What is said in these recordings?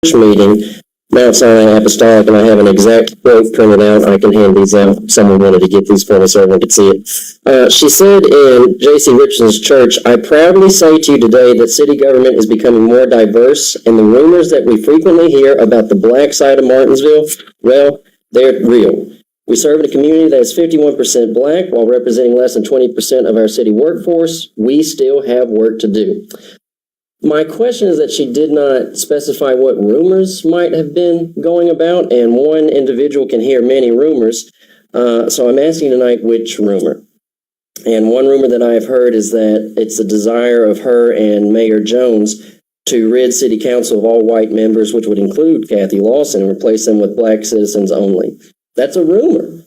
meeting, Mount Sinai Apostolic, and I have an exact quote printed out. I can hand these out. Someone wanted to get these for me so everyone could see it. She said in J.C. Richardson's church, "I proudly say to you today that city government is becoming more diverse, and the rumors that we frequently hear about the black side of Martinsville, well, they're real. We serve in a community that is 51% black while representing less than 20% of our city workforce. We still have work to do." My question is that she did not specify what rumors might have been going about, and one individual can hear many rumors. So I'm asking tonight which rumor. And one rumor that I have heard is that it's a desire of her and Mayor Jones to rid City Council of all white members, which would include Kathy Lawson, and replace them with black citizens only. That's a rumor.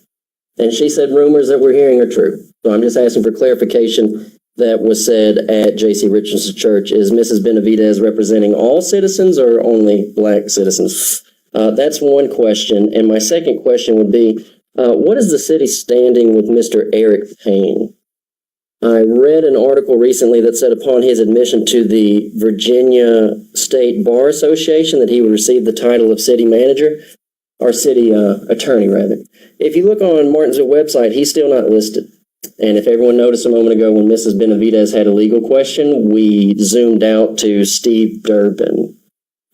And she said rumors that we're hearing are true. So I'm just asking for clarification. That was said at J.C. Richardson's church. Is Mrs. Benavides representing all citizens or only black citizens? That's one question. And my second question would be, what is the city standing with Mr. Eric Payne? I read an article recently that said upon his admission to the Virginia State Bar Association that he would receive the title of city manager, or city attorney, rather. If you look on Martinsville website, he's still not listed. And if everyone noticed a moment ago when Mrs. Benavides had a legal question, we zoomed out to Steve Durbin.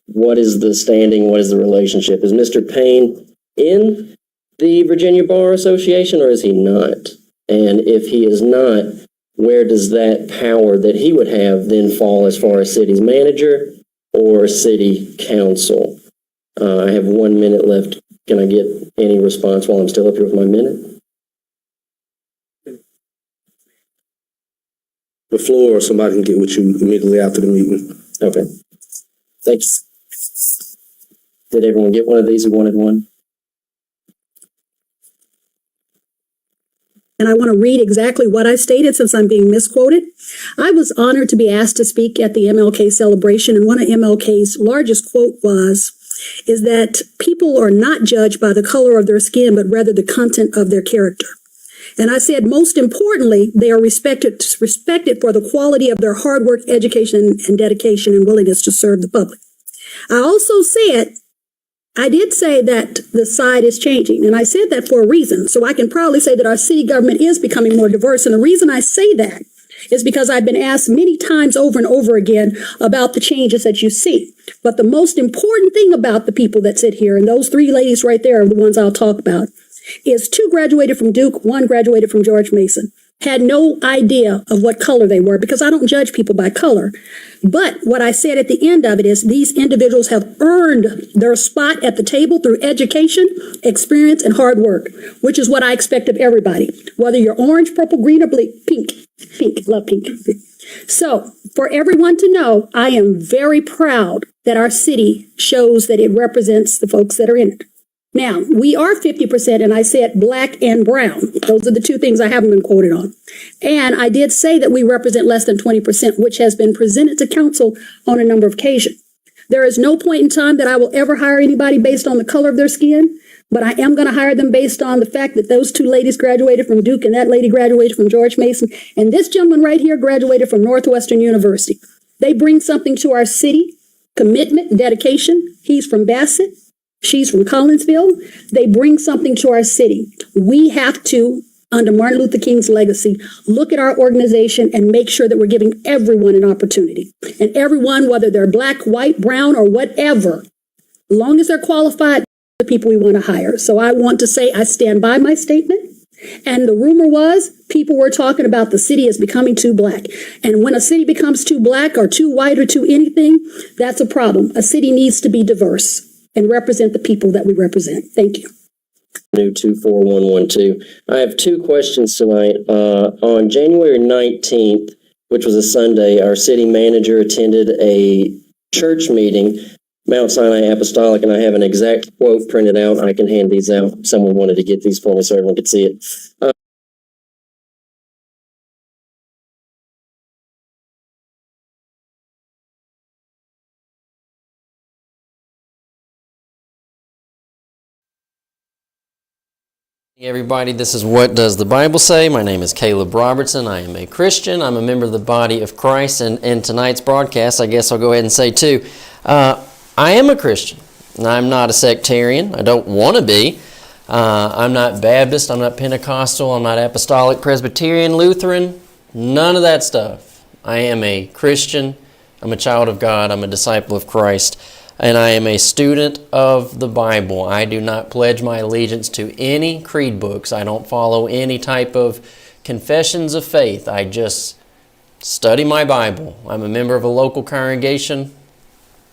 What is the standing? What is the relationship? Is Mr. Payne in the Virginia Bar Association or is he not? And if he is not, where does that power that he would have then fall as far as city's manager or city council? I have 1 minute left. Can I get any response while I'm still up here with my minute? The floor, or somebody can get with you immediately after the meeting. Okay. Thanks. Did everyone get one of these who wanted one? And I want to read exactly what I stated since I'm being misquoted. I was honored to be asked to speak at the MLK celebration, and one of MLK's largest quote is that people are not judged by the color of their skin, but rather the content of their character. And I said, most importantly, they are respected for the quality of their hard work, education, and dedication and willingness to serve the public. I did say that the side is changing, and I said that for a reason. So I can proudly say that our city government is becoming more diverse. And the reason I say that is because I've been asked many times over and over again about the changes that you see. But the most important thing about the people that sit here, and those three ladies right there are the ones I'll talk about, is 2 graduated from Duke, 1 graduated from George Mason. Had no idea of what color they were because I don't judge people by color. But what I said at the end of it is these individuals have earned their spot at the table through education, experience, and hard work, which is what I expect of everybody, whether you're orange, purple, green, or blue, pink, love pink. So for everyone to know, I am very proud that our city shows that it represents the folks that are in it. Now, we are 50%, and I said black and brown. Those are the two things I haven't been quoted on. And I did say that we represent less than 20%, which has been presented to council on a number of occasions. There is no point in time that I will ever hire anybody based on the color of their skin, but I am going to hire them based on the fact that those 2 ladies graduated from Duke, and that lady graduated from George Mason, and this gentleman right here graduated from Northwestern University. They bring something to our city, commitment, dedication. He's from Bassett. She's from Collinsville. They bring something to our city. We have to, under Martin Luther King's legacy, look at our organization and make sure that we're giving everyone an opportunity. And everyone, whether they're black, white, brown, or whatever, as long as they're qualified, the people we want to hire. So I want to say I stand by my statement. And the rumor was people were talking about the city is becoming too black. And when a city becomes too black or too white or too anything, that's a problem. A city needs to be diverse and represent the people that we represent. Thank you. New 24112. I have 2 questions tonight. On January 19th, which was a Sunday, our city manager attended a church meeting, Mount Sinai Apostolic, and I have an exact quote printed out. I can hand these out. Someone wanted to get these for me so everyone could see it. Hey everybody, this is What Does the Bible Say? My name is Caleb Robertson. I am a Christian. I'm a member of the body of Christ, and in tonight's broadcast, I guess I'll go ahead and say too, I I am a Christian, and I'm not a sectarian. I don't want to be. I'm not Baptist. I'm not Pentecostal. I'm not Apostolic, Presbyterian, Lutheran. None of that stuff. I am a Christian. I'm a child of God. I'm a disciple of Christ. And I am a student of the Bible. I do not pledge my allegiance to any creed books. I don't follow any type of confessions of faith. I just study my Bible. I'm a member of a local congregation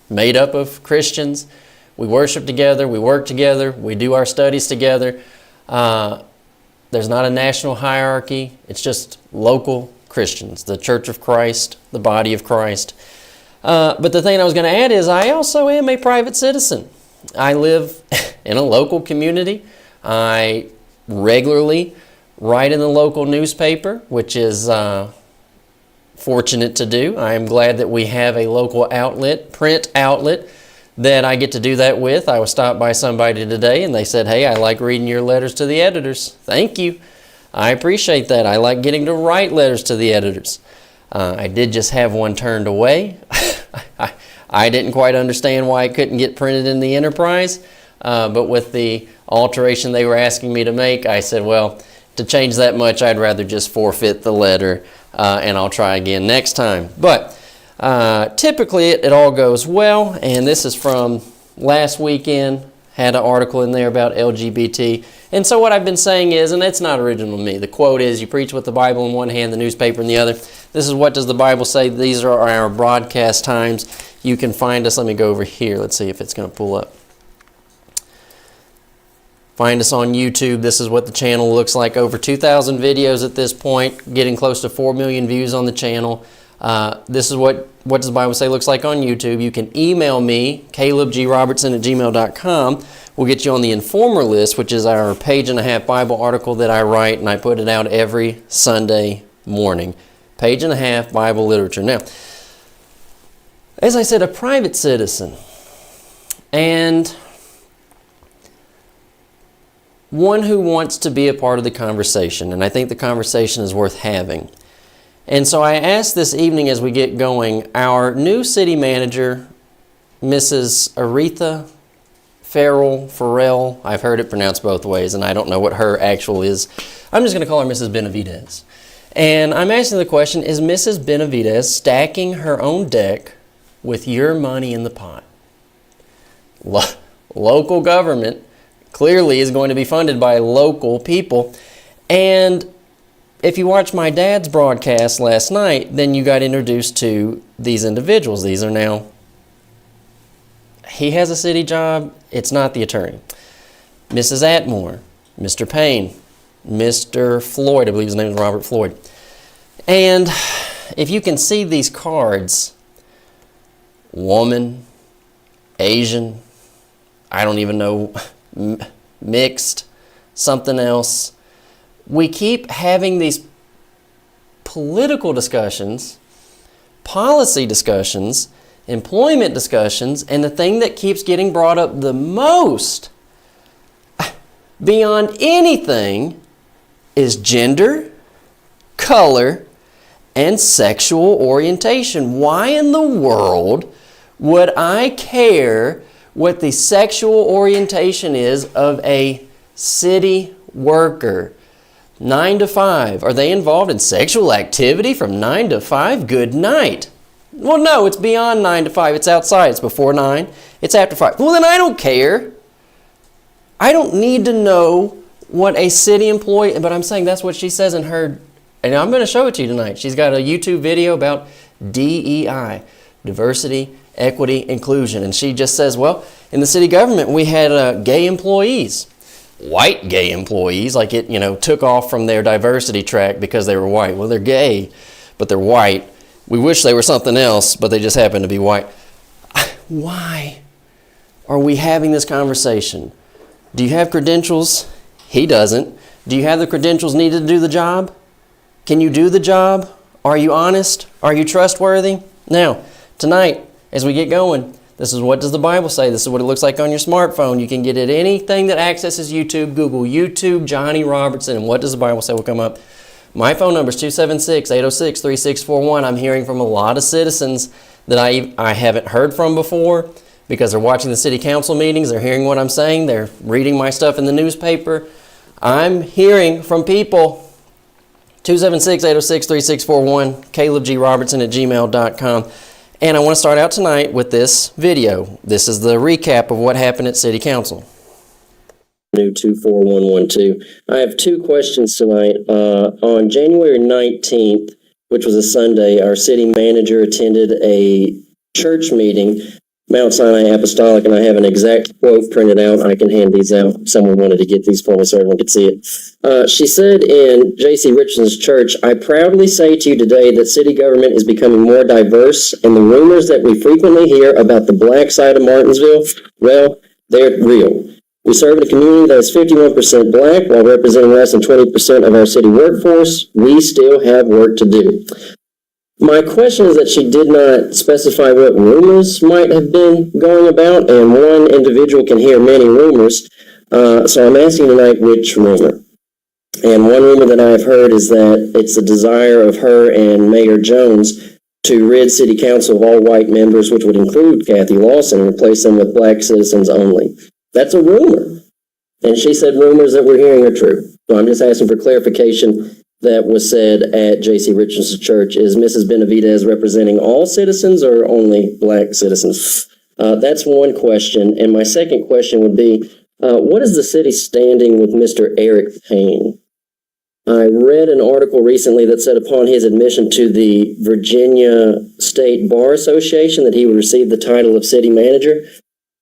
made up of Christians. We worship together. We work together. We do our studies together. There's not a national hierarchy. It's just local Christians, the Church of Christ, the body of Christ. But the thing I was going to add is I also am a private citizen. I live in a local community. I regularly write in the local newspaper, which is fortunate to do. I am glad that we have a local outlet, print outlet, that I get to do that with. I was stopped by somebody today and they said, "Hey, I like reading your letters to the editors." Thank you. I appreciate that. I like getting to write letters to the editors. I did just have one turned away. I didn't quite understand why it couldn't get printed in the Enterprise, but with the alteration they were asking me to make, I said, well, to change that much, I'd rather just forfeit the letter, and I'll try again next time. But typically it all goes well, and this is from last weekend. Had an article in there about LGBT. And so what I've been saying is, and it's not original to me, the quote is, you preach with the Bible in one hand, the newspaper in the other. This is what does the Bible say. These are our broadcast times. You can find us. Let me go over here. Let's see if it's going to pull up. Find us on YouTube. This is what the channel looks like. Over 2,000 videos at this point, getting close to 4 million views on the channel. This is what does the Bible say looks like on YouTube. You can email me, calebgrobertson@gmail.com. We'll get you on the Informer list, which is our page-and-a-half Bible article that I write, and I put it out every Sunday morning. Page-and-a-half Bible literature. Now, as I said, a private citizen, and one who wants to be a part of the conversation, and I think the conversation is worth having. And so I asked this evening as we get going, our new city manager, Mrs. Aretha Ferrell, I've heard it pronounced both ways, and I don't know what her actual is. I'm just going to call her Mrs. Benavides. And I'm asking the question, is Mrs. Benavides stacking her own deck with your money in the pot? Local government clearly is going to be funded by local people. And if you watched my dad's broadcast last night, then you got introduced to these individuals. These are now, he has a city job, it's not the attorney. Mrs. Atmore, Mr. Payne, Mr. Floyd, I believe his name is Robert Floyd. And if you can see these cards, woman, Asian, I don't even know, mixed, something else. We keep having these political discussions, policy discussions, employment discussions, and the thing that keeps getting brought up the most, beyond anything, is gender, color, and sexual orientation. Why in the world would I care what the sexual orientation is of a city worker? 9 to 5. Are they involved in sexual activity from 9 to 5? Good night. Well, no, it's beyond 9 to 5. It's outside. It's before 9. It's after 5. Well, then I don't care. I don't need to know what a city employee, but I'm saying that's what she says in her, and I'm going to show it to you tonight. She's got a YouTube video about D.E.I, diversity, equity, inclusion. And she just says, well, in the city government, we had gay employees. White gay employees, like it, took off from their diversity track because they were white. Well, they're gay, but they're white. We wish they were something else, but they just happen to be white. Why are we having this conversation? Do you have credentials? He doesn't. Do you have the credentials needed to do the job? Can you do the job? Are you honest? Are you trustworthy? Now, tonight, as we get going, this is what does the Bible say. This is what it looks like on your smartphone. You can get it anything that accesses YouTube. Google YouTube Johnny Robertson, and what does the Bible say will come up. My phone number is 276-806-3641. I'm hearing from a lot of citizens that I haven't heard from before, because they're watching the city council meetings, they're hearing what I'm saying, they're reading my stuff in the newspaper. I'm hearing from people. 276-806-3641, calebgrobertson@gmail.com. And I want to start out tonight with this video. This is the recap of what happened at City Council. New 24112. I have two questions tonight. On January 19th, which was a Sunday, our city manager attended a church meeting, Mount Sinai Apostolic, and I have an exact quote printed out. I can hand these out. Someone wanted to get these for me so everyone could see it. She said in J.C. Richardson's church, "I proudly say to you today that city government is becoming more diverse, and the rumors that we frequently hear about the black side of Martinsville, well, they're real. We serve in a community that is 51% black while representing less than 20% of our city workforce. We still have work to do." My question is that she did not specify what rumors might have been going about, and one individual can hear many rumors. So I'm asking tonight which rumor. And one rumor that I've heard is that it's the desire of her and Mayor Jones to rid City Council of all white members, which would include Kathy Lawson, and replace them with black citizens only. That's a rumor. And she said rumors that we're hearing are true. So I'm just asking for clarification. That was said at J.C. Richardson's church. Is Mrs. Benavides representing all citizens or only black citizens? That's one question. And my second question would be, what is the city standing with Mr. Eric Payne? I read an article recently that said upon his admission to the Virginia State Bar Association that he would receive the title of city manager,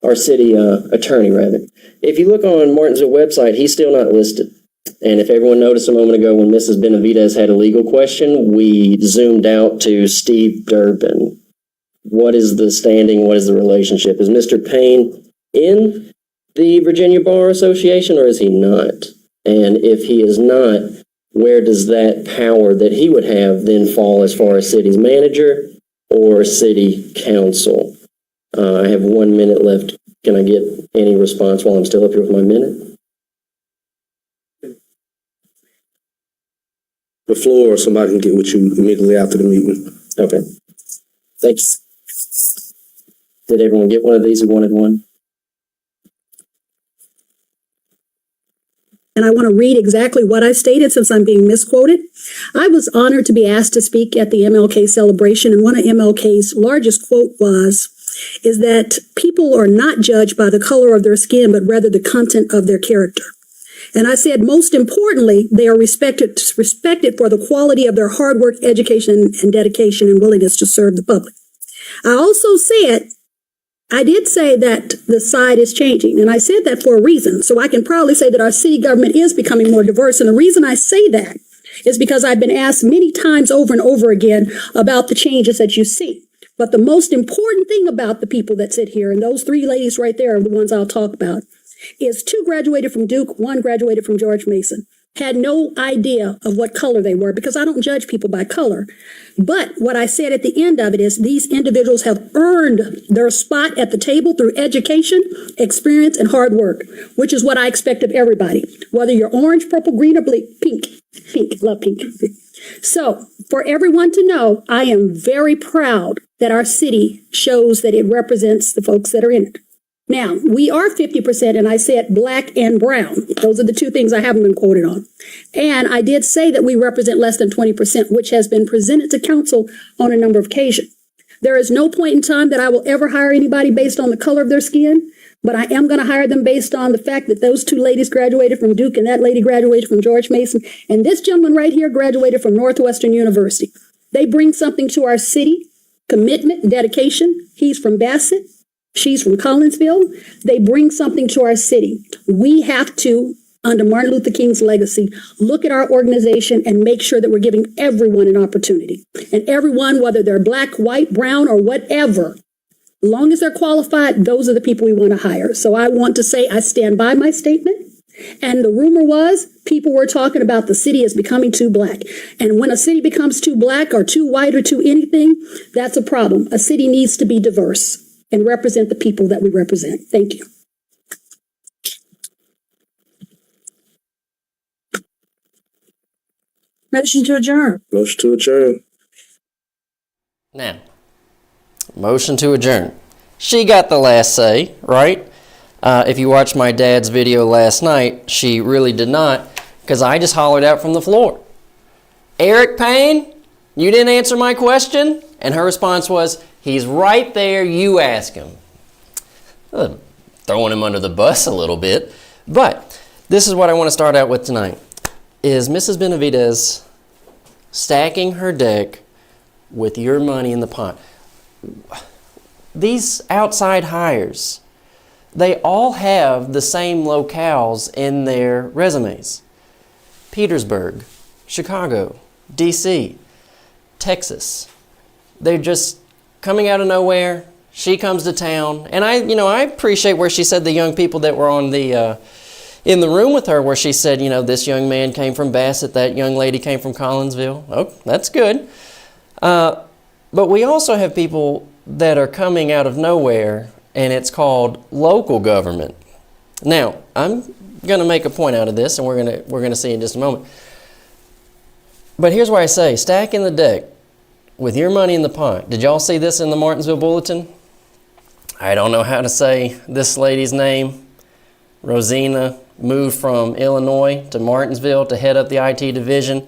or city attorney, rather. If you look on Martinsville website, he's still not listed. And if everyone noticed a moment ago when Mrs. Benavides had a legal question, we zoomed out to Steve Durbin. What is the standing? What is the relationship? Is Mr. Payne in the Virginia Bar Association or is he not? And if he is not, where does that power that he would have then fall as far as city's manager or city council? I have 1 minute left. Can I get any response while I'm still up here with my minute? The floor, or somebody can get with you immediately after the meeting. Okay. Thanks. Did everyone get one of these who wanted one? And I want to read exactly what I stated since I'm being misquoted. I was honored to be asked to speak at the MLK celebration, and one of MLK's largest quote is that people are not judged by the color of their skin, but rather the content of their character. And I said, most importantly, they are respected for the quality of their hard work, education, and dedication and willingness to serve the public. I did say that the side is changing, and I said that for a reason. So I can proudly say that our city government is becoming more diverse. And the reason I say that is because I've been asked many times over and over again about the changes that you see. But the most important thing about the people that sit here, and those three ladies right there are the ones I'll talk about, is two graduated from Duke, one graduated from George Mason. Had no idea of what color they were because I don't judge people by color. But what I said at the end of it is these individuals have earned their spot at the table through education, experience, and hard work, which is what I expect of everybody, whether you're orange, purple, green, or blue, pink, love pink. So for everyone to know, I am very proud that our city shows that it represents the folks that are in it. Now, we are 50%, and I said black and brown. Those are the two things I haven't been quoted on. And I did say that we represent less than 20%, which has been presented to council on a number of occasions. There is no point in time that I will ever hire anybody based on the color of their skin, but I am going to hire them based on the fact that those two ladies graduated from Duke and that lady graduated from George Mason, and this gentleman right here graduated from Northwestern University. They bring something to our city, commitment, dedication. He's from Bassett. She's from Collinsville. They bring something to our city. We have to, under Martin Luther King's legacy, look at our organization and make sure that we're giving everyone an opportunity. And everyone, whether they're black, white, brown, or whatever, as long as they're qualified, those are the people we want to hire. So I want to say I stand by my statement. And the rumor was people were talking about the city is becoming too black. And when a city becomes too black or too white or too anything, that's a problem. A city needs to be diverse and represent the people that we represent. Thank you. Motion to adjourn. Motion to adjourn. Now, motion to adjourn. she got the last say, right? If you watched my dad's video last night, she really did not, because I just hollered out from the floor, Eric Payne, you didn't answer my question? And her response was, he's right there, you ask him. Throwing him under the bus a little bit. But this is what I want to start out with tonight. Is Mrs. Benavides stacking her deck with your money in the pot? These outside hires, they all have the same locales in their resumes. Petersburg, Chicago, D.C., Texas. They're just coming out of nowhere. She comes to town. And I appreciate where she said the young people that were on the in the room with her, where she said, this young man came from Bassett, that young lady came from Collinsville. Oh, that's good. But we also have people that are coming out of nowhere, and it's called local government. Now, I'm going to make a point out of this, and we're going to see in just a moment. But here's where I say, stacking the deck with your money in the pot. Did y'all see this in the Martinsville Bulletin? I don't know how to say this lady's name. Rosina moved from Illinois to Martinsville to head up the IT division.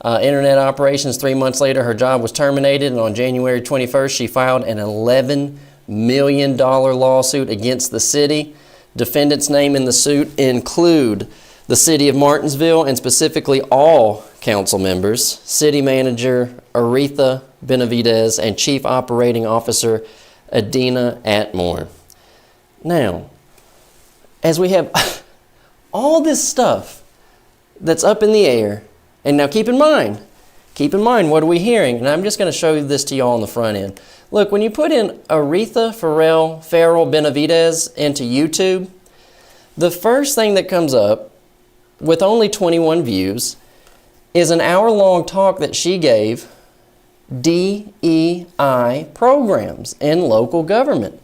Internet operations. 3 months later, her job was terminated, and on January 21st, she filed an $11 million lawsuit against the city. Defendants named in the suit include the city of Martinsville, and specifically all council members, city manager Aretha Benavides, and chief operating officer Adina Atmore. Now, as we have all this stuff that's up in the air, and now keep in mind, what are we hearing? And I'm just going to show you this to y'all on the front end. Look, when you put in Aretha Ferrell-Benavides into YouTube, the first thing that comes up, with only 21 views, is an hour-long talk that she gave, D.E.I. programs in local government.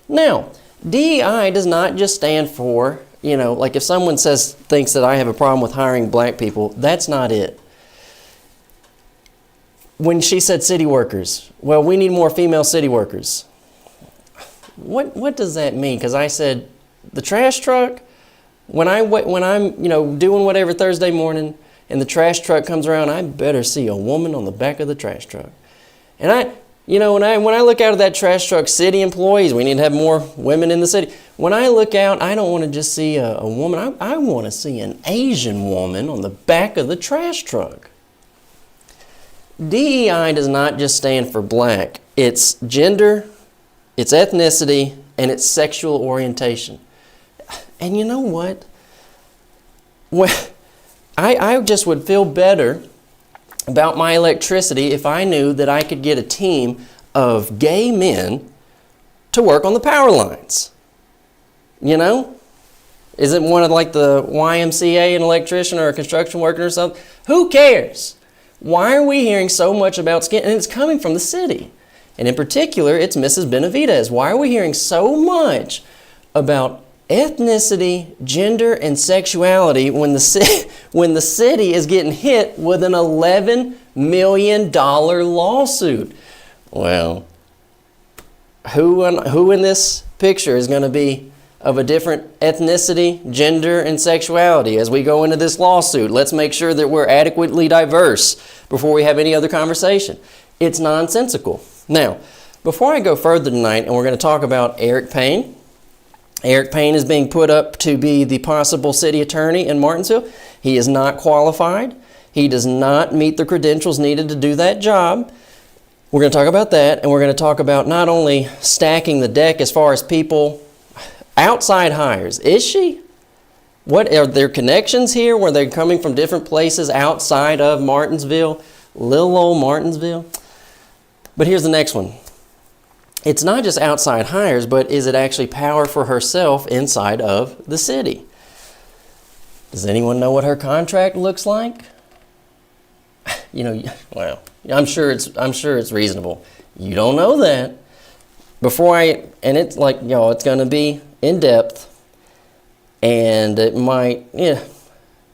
Now, D.E.I. does not just stand for, like if someone thinks that I have a problem with hiring black people, that's not it. When she said city workers, well, we need more female city workers. What does that mean? Because I said, the trash truck, when I'm doing whatever Thursday morning and the trash truck comes around, I better see a woman on the back of the trash truck. And when I look out of that trash truck, city employees, we need to have more women in the city. When I look out, I don't want to just see a woman. I want to see an Asian woman on the back of the trash truck. DEI does not just stand for black. It's gender, it's ethnicity, and it's sexual orientation. And you know what? Well, I just would feel better about my electricity if I knew that I could get a team of gay men to work on the power lines. Isn't one of like the YMCA an electrician or a construction worker or something? Who cares? Why are we hearing so much about skin? And it's coming from the city. And in particular, it's Mrs. Benavides. Why are we hearing so much about ethnicity, gender, and sexuality when the city is getting hit with an $11 million lawsuit? Well, who in this picture is going to be of a different ethnicity, gender, and sexuality as we go into this lawsuit? Let's make sure that we're adequately diverse before we have any other conversation. It's nonsensical. Now, before I go further tonight, and we're going to talk about Eric Payne. Eric Payne is being put up to be the possible city attorney in Martinsville. He is not qualified. He does not meet the credentials needed to do that job. We're going to talk about that, and we're going to talk about not only stacking the deck as far as people, outside hires. Is she? What are their connections here? Were they coming from different places outside of Martinsville? Little old Martinsville. But here's the next one. It's not just outside hires, but is it actually power for herself inside of the city? Does anyone know what her contract looks like? Well, I'm sure it's reasonable. You don't know that. It's like, it's going to be in depth, and it might,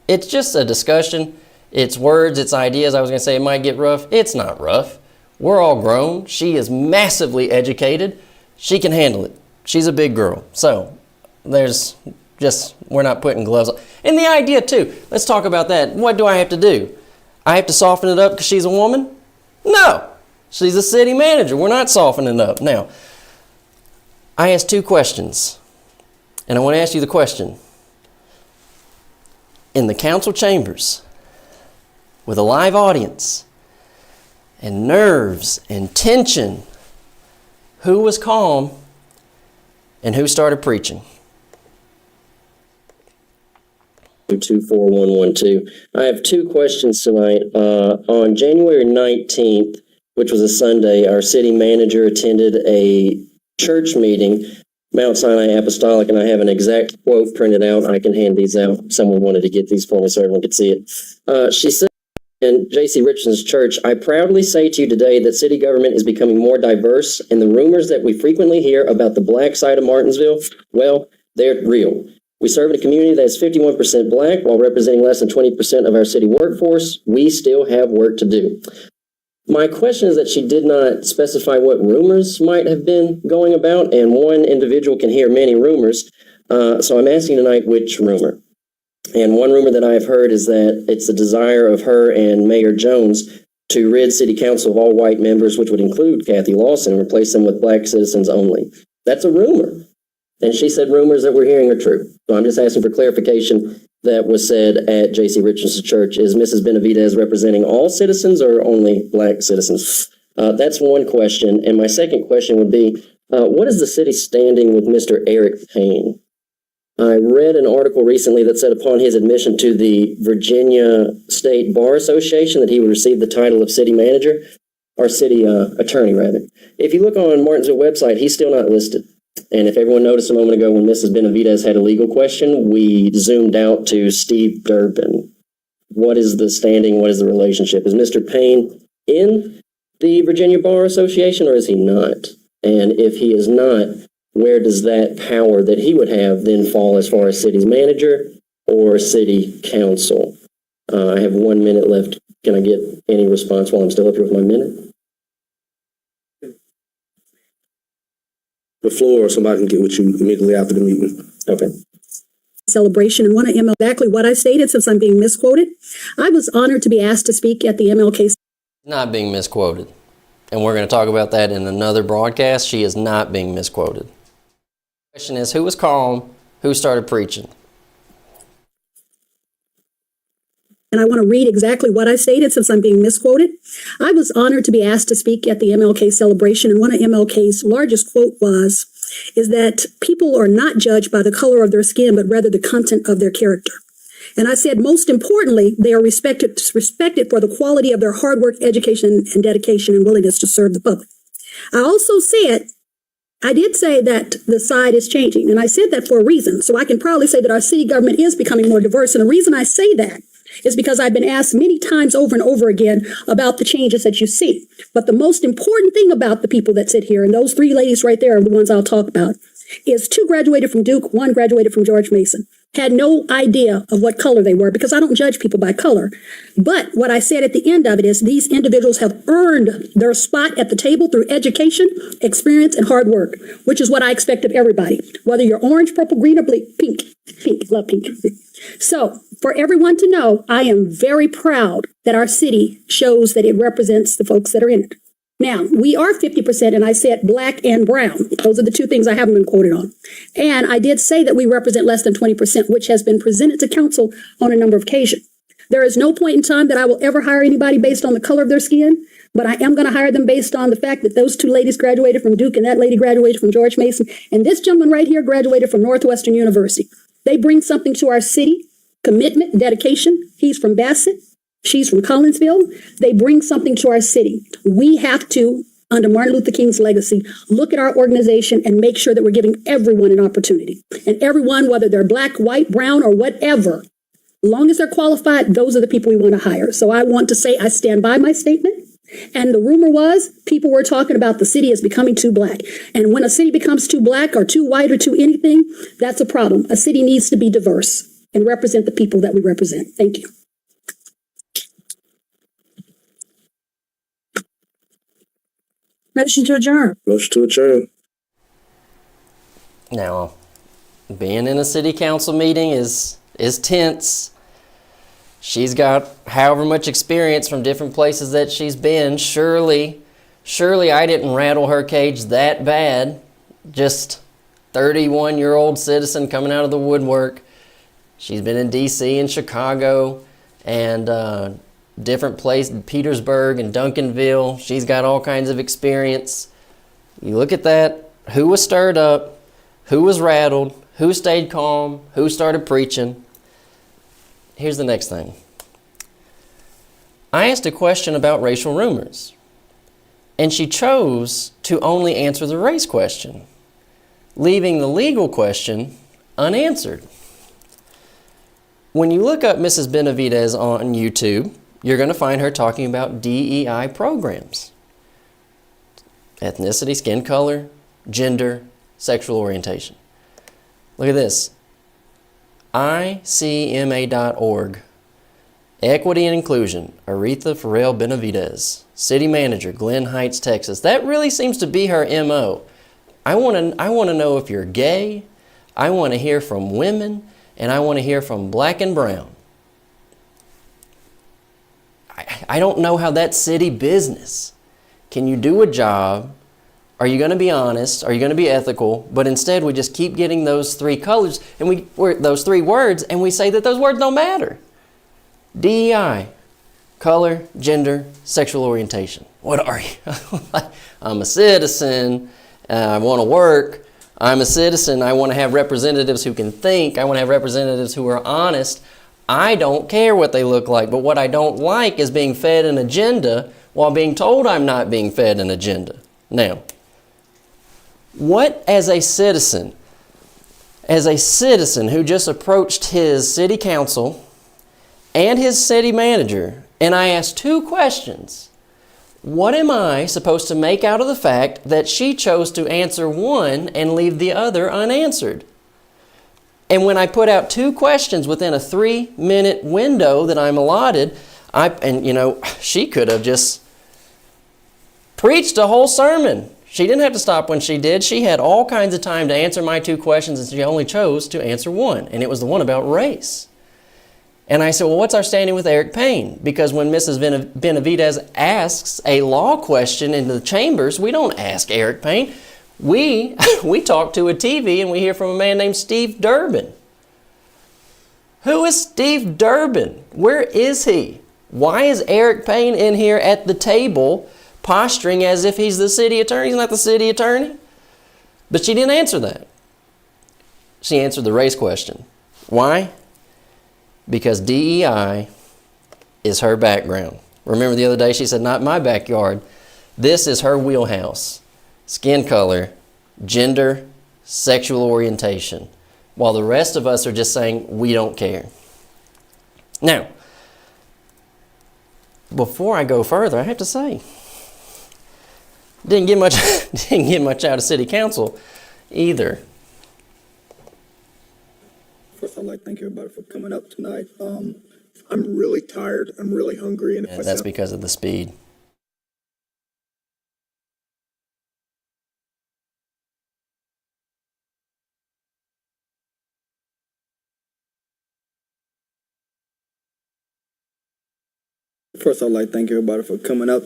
it's just a discussion. It's words, it's ideas. I was going to say it might get rough. It's not rough. We're all grown. She is massively educated. she can handle it. She's a big girl. So there's just, we're not putting gloves on. And the idea too, let's talk about that. What do I have to do? I have to soften it up because she's a woman? No. She's a city manager. We're not softening it up. Now, I asked two questions. And I want to ask you the question. In the council chambers, with a live audience, and nerves and tension, who was calm and who started preaching? 24112. I have two questions tonight. On January 19th, which was a Sunday, our city manager attended a church meeting, Mount Sinai Apostolic, and I have an exact quote printed out. I can hand these out. Someone wanted to get these for me so everyone could see it. She said, in J.C. Richardson's church, I proudly say to you today that city government is becoming more diverse, and the rumors that we frequently hear about the black side of Martinsville, well, they're real. We serve in a community that is 51% black while representing less than 20% of our city workforce. We still have work to do. My question is that she did not specify what rumors might have been going about, and one individual can hear many rumors. So I'm asking tonight which rumor. And one rumor that I have heard is that it's the desire of her and Mayor Jones to rid City Council of all white members, which would include Kathy Lawson, and replace them with black citizens only. That's a rumor. And she said rumors that we're hearing are true. So I'm just asking for clarification that was said at J.C. Richardson's church. Is Mrs. Benavides representing all citizens or only black citizens? That's one question. And my second question would be, what is the city standing with Mr. Eric Payne? I read an article recently that said upon his admission to the Virginia State Bar Association that he would receive the title of city manager, or city attorney, rather. If you look on Martinsville website, he's still not listed. And if everyone noticed a moment ago when Mrs. Benavides had a legal question, we zoomed out to Steve Durbin. What is the standing? What is the relationship? Is Mr. Payne in the Virginia Bar Association or is he not? And if he is not, where does that power that he would have then fall as far as city's manager or city council? I have 1 minute left. Can I get any response while I'm still up here with my minute? The floor, or somebody can get with you immediately after the meeting. Okay. Celebration and want to exactly what I stated since I'm being misquoted. I was honored to be asked to speak at the MLK. Not being misquoted. And we're going to talk about that in another broadcast. She is not being misquoted. The question is, who was calm? Who started preaching? And I want to read exactly what I stated since I'm being misquoted. I was honored to be asked to speak at the MLK celebration, and one of MLK's largest quote is that people are not judged by the color of their skin, but rather the content of their character. And I said, most importantly, they are respected for the quality of their hard work, education, and dedication and willingness to serve the public. I did say that the side is changing, and I said that for a reason. So I can proudly say that our city government is becoming more diverse. And the reason I say that is because I've been asked many times over and over again about the changes that you see. But the most important thing about the people that sit here, and those three ladies right there are the ones I'll talk about, is 2 graduated from Duke, 1 graduated from George Mason. Had no idea of what color they were because I don't judge people by color. But what I said at the end of it is these individuals have earned their spot at the table through education, experience, and hard work, which is what I expect of everybody, whether you're orange, purple, green, or pink. Pink, love pink. So for everyone to know, I am very proud that our city shows that it represents the folks that are in it. Now, we are 50%, and I said black and brown. Those are the 2 things I haven't been quoted on. And I did say that we represent less than 20%, which has been presented to council on a number of occasions. There is no point in time that I will ever hire anybody based on the color of their skin, but I am going to hire them based on the fact that those 2 ladies graduated from Duke and that lady graduated from George Mason, and this gentleman right here graduated from Northwestern University. They bring something to our city, commitment, dedication. He's from Bassett. She's from Collinsville. They bring something to our city. We have to, under Martin Luther King's legacy, look at our organization and make sure that we're giving everyone an opportunity. And everyone, whether they're black, white, brown, or whatever, as long as they're qualified, those are the people we want to hire. So I want to say I stand by my statement. And the rumor was people were talking about the city is becoming too black. And when a city becomes too black or too white or too anything, that's a problem. A city needs to be diverse and represent the people that we represent. Thank you. Motion to adjourn. Motion to adjourn. Now, being in a city council meeting is tense. She's got however much experience from different places that she's been. Surely I didn't rattle her cage that bad. Just 31-year-old citizen coming out of the woodwork. She's been in D.C. and Chicago and different places, Petersburg and Duncanville. She's got all kinds of experience. You look at that, who was stirred up, who was rattled, who stayed calm, who started preaching. Here's the next thing. I asked a question about racial rumors, and she chose to only answer the race question, leaving the legal question unanswered. When you look up Mrs. Benavides on YouTube, you're going to find her talking about DEI programs. Ethnicity, skin color, gender, sexual orientation. Look at this. ICMA.org. Equity and Inclusion, Aretha Ferrell-Benavides. City Manager, Glen Heights, Texas. That really seems to be her MO. I want to know if you're gay. I want to hear from women. And I want to hear from black and brown. I don't know how that's city business. Can you do a job? Are you going to be honest? Are you going to be ethical? But instead we just keep getting those three colors and those three words, and we say that those words don't matter. DEI, color, gender, sexual orientation. What are you? I'm a citizen. I want to work. I'm a citizen. I want to have representatives who can think. I want to have representatives who are honest. I don't care what they look like, but what I don't like is being fed an agenda while being told I'm not being fed an agenda. Now, what as a citizen who just approached his city council and his city manager, and I asked two questions. What am I supposed to make out of the fact that she chose to answer one and leave the other unanswered? And when I put out two questions within a 3-minute window that I'm allotted, she could have just preached a whole sermon. She didn't have to stop when she did. She had all kinds of time to answer my two questions, and she only chose to answer one, and it was the one about race. And I said, well, what's our standing with Eric Payne? Because when Mrs. Benavides asks a law question in the chambers, we don't ask Eric Payne. We talk to a TV and we hear from a man named Steve Durbin. Who is Steve Durbin? Where is he? Why is Eric Payne in here at the table posturing as if he's the city attorney? He's not the city attorney. But she didn't answer that. She answered the race question. Why? Because DEI is her background. Remember the other day she said, not my backyard. This is her wheelhouse. Skin color, gender, sexual orientation. While the rest of us are just saying, we don't care. Now, before I go further, I have to say, didn't get much out of city council either. First, I'd like to thank everybody for coming up tonight. I'm really tired. I'm really hungry. And that's because of the speed. First, I'd like to thank everybody for coming up.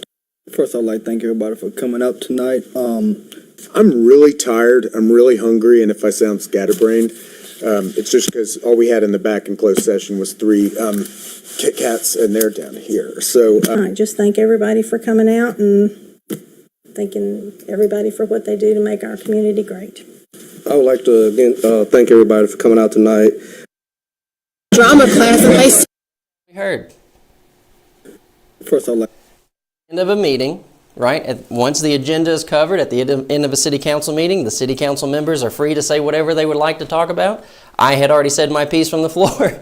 Tonight. I'm really tired. I'm really hungry. And if I sound scatterbrained, it's just because all we had in the back in closed session was 3 Kit Kats, and they're down here. So I just thank everybody for coming out and thanking everybody for what they do to make our community great. I would like to again thank everybody for coming out tonight. Drama class, and they We heard. First, I'd like. End of a meeting, right? Once the agenda is covered at the end of a city council meeting, the city council members are free to say whatever they would like to talk about. I had already said my piece from the floor,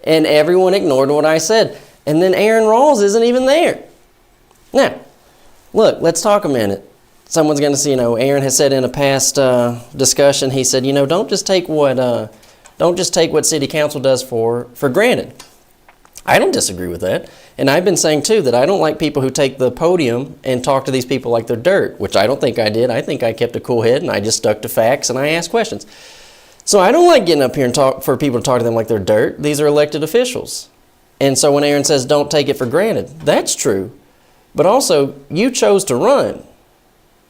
and everyone ignored what I said. And then Aaron Rawls isn't even there. Now, look, let's talk a minute. Someone's going to say, Aaron has said in a past discussion, he said, don't just take what city council does for granted. I don't disagree with that. And I've been saying too that I don't like people who take the podium and talk to these people like they're dirt, which I don't think I did. I think I kept a cool head and I just stuck to facts and I asked questions. So I don't like getting up here and talk for people to talk to them like they're dirt. These are elected officials. And so when Aaron says don't take it for granted, that's true. But also, you chose to run.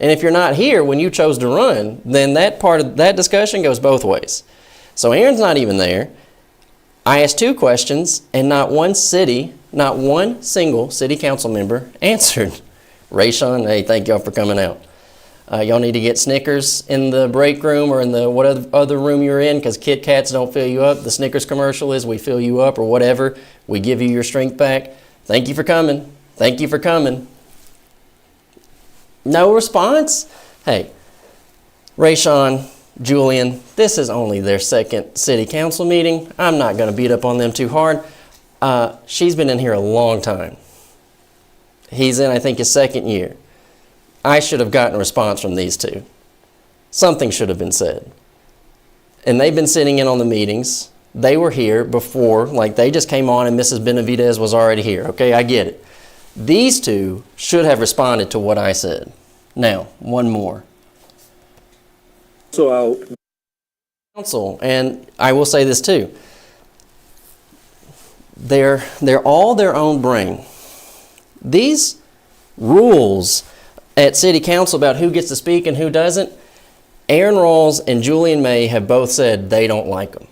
And if you're not here when you chose to run, then that part of that discussion goes both ways. So Aaron's not even there. I asked 2 questions, and not one single city council member answered. Rayshawn, hey, thank y'all for coming out. Y'all need to get Snickers in the break room or in the what other room you're in, because Kit Kats don't fill you up. The Snickers commercial is we fill you up or whatever. We give you your strength back. Thank you for coming. Thank you for coming. No response? Hey, Rayshawn, Julian, this is only their 2nd city council meeting. I'm not going to beat up on them too hard. She's been in here a long time. He's in, I think, his 2nd year. I should have gotten a response from these 2. Something should have been said. And they've been sitting in on the meetings. They were here before, like they just came on and Mrs. Benavides was already here. Okay, I get it. These 2 should have responded to what I said. Now, one more. So Council, and I will say this too. They're all their own brain. These rules at City Council about who gets to speak and who doesn't, Aaron Rawls and Julian May have both said they don't like them.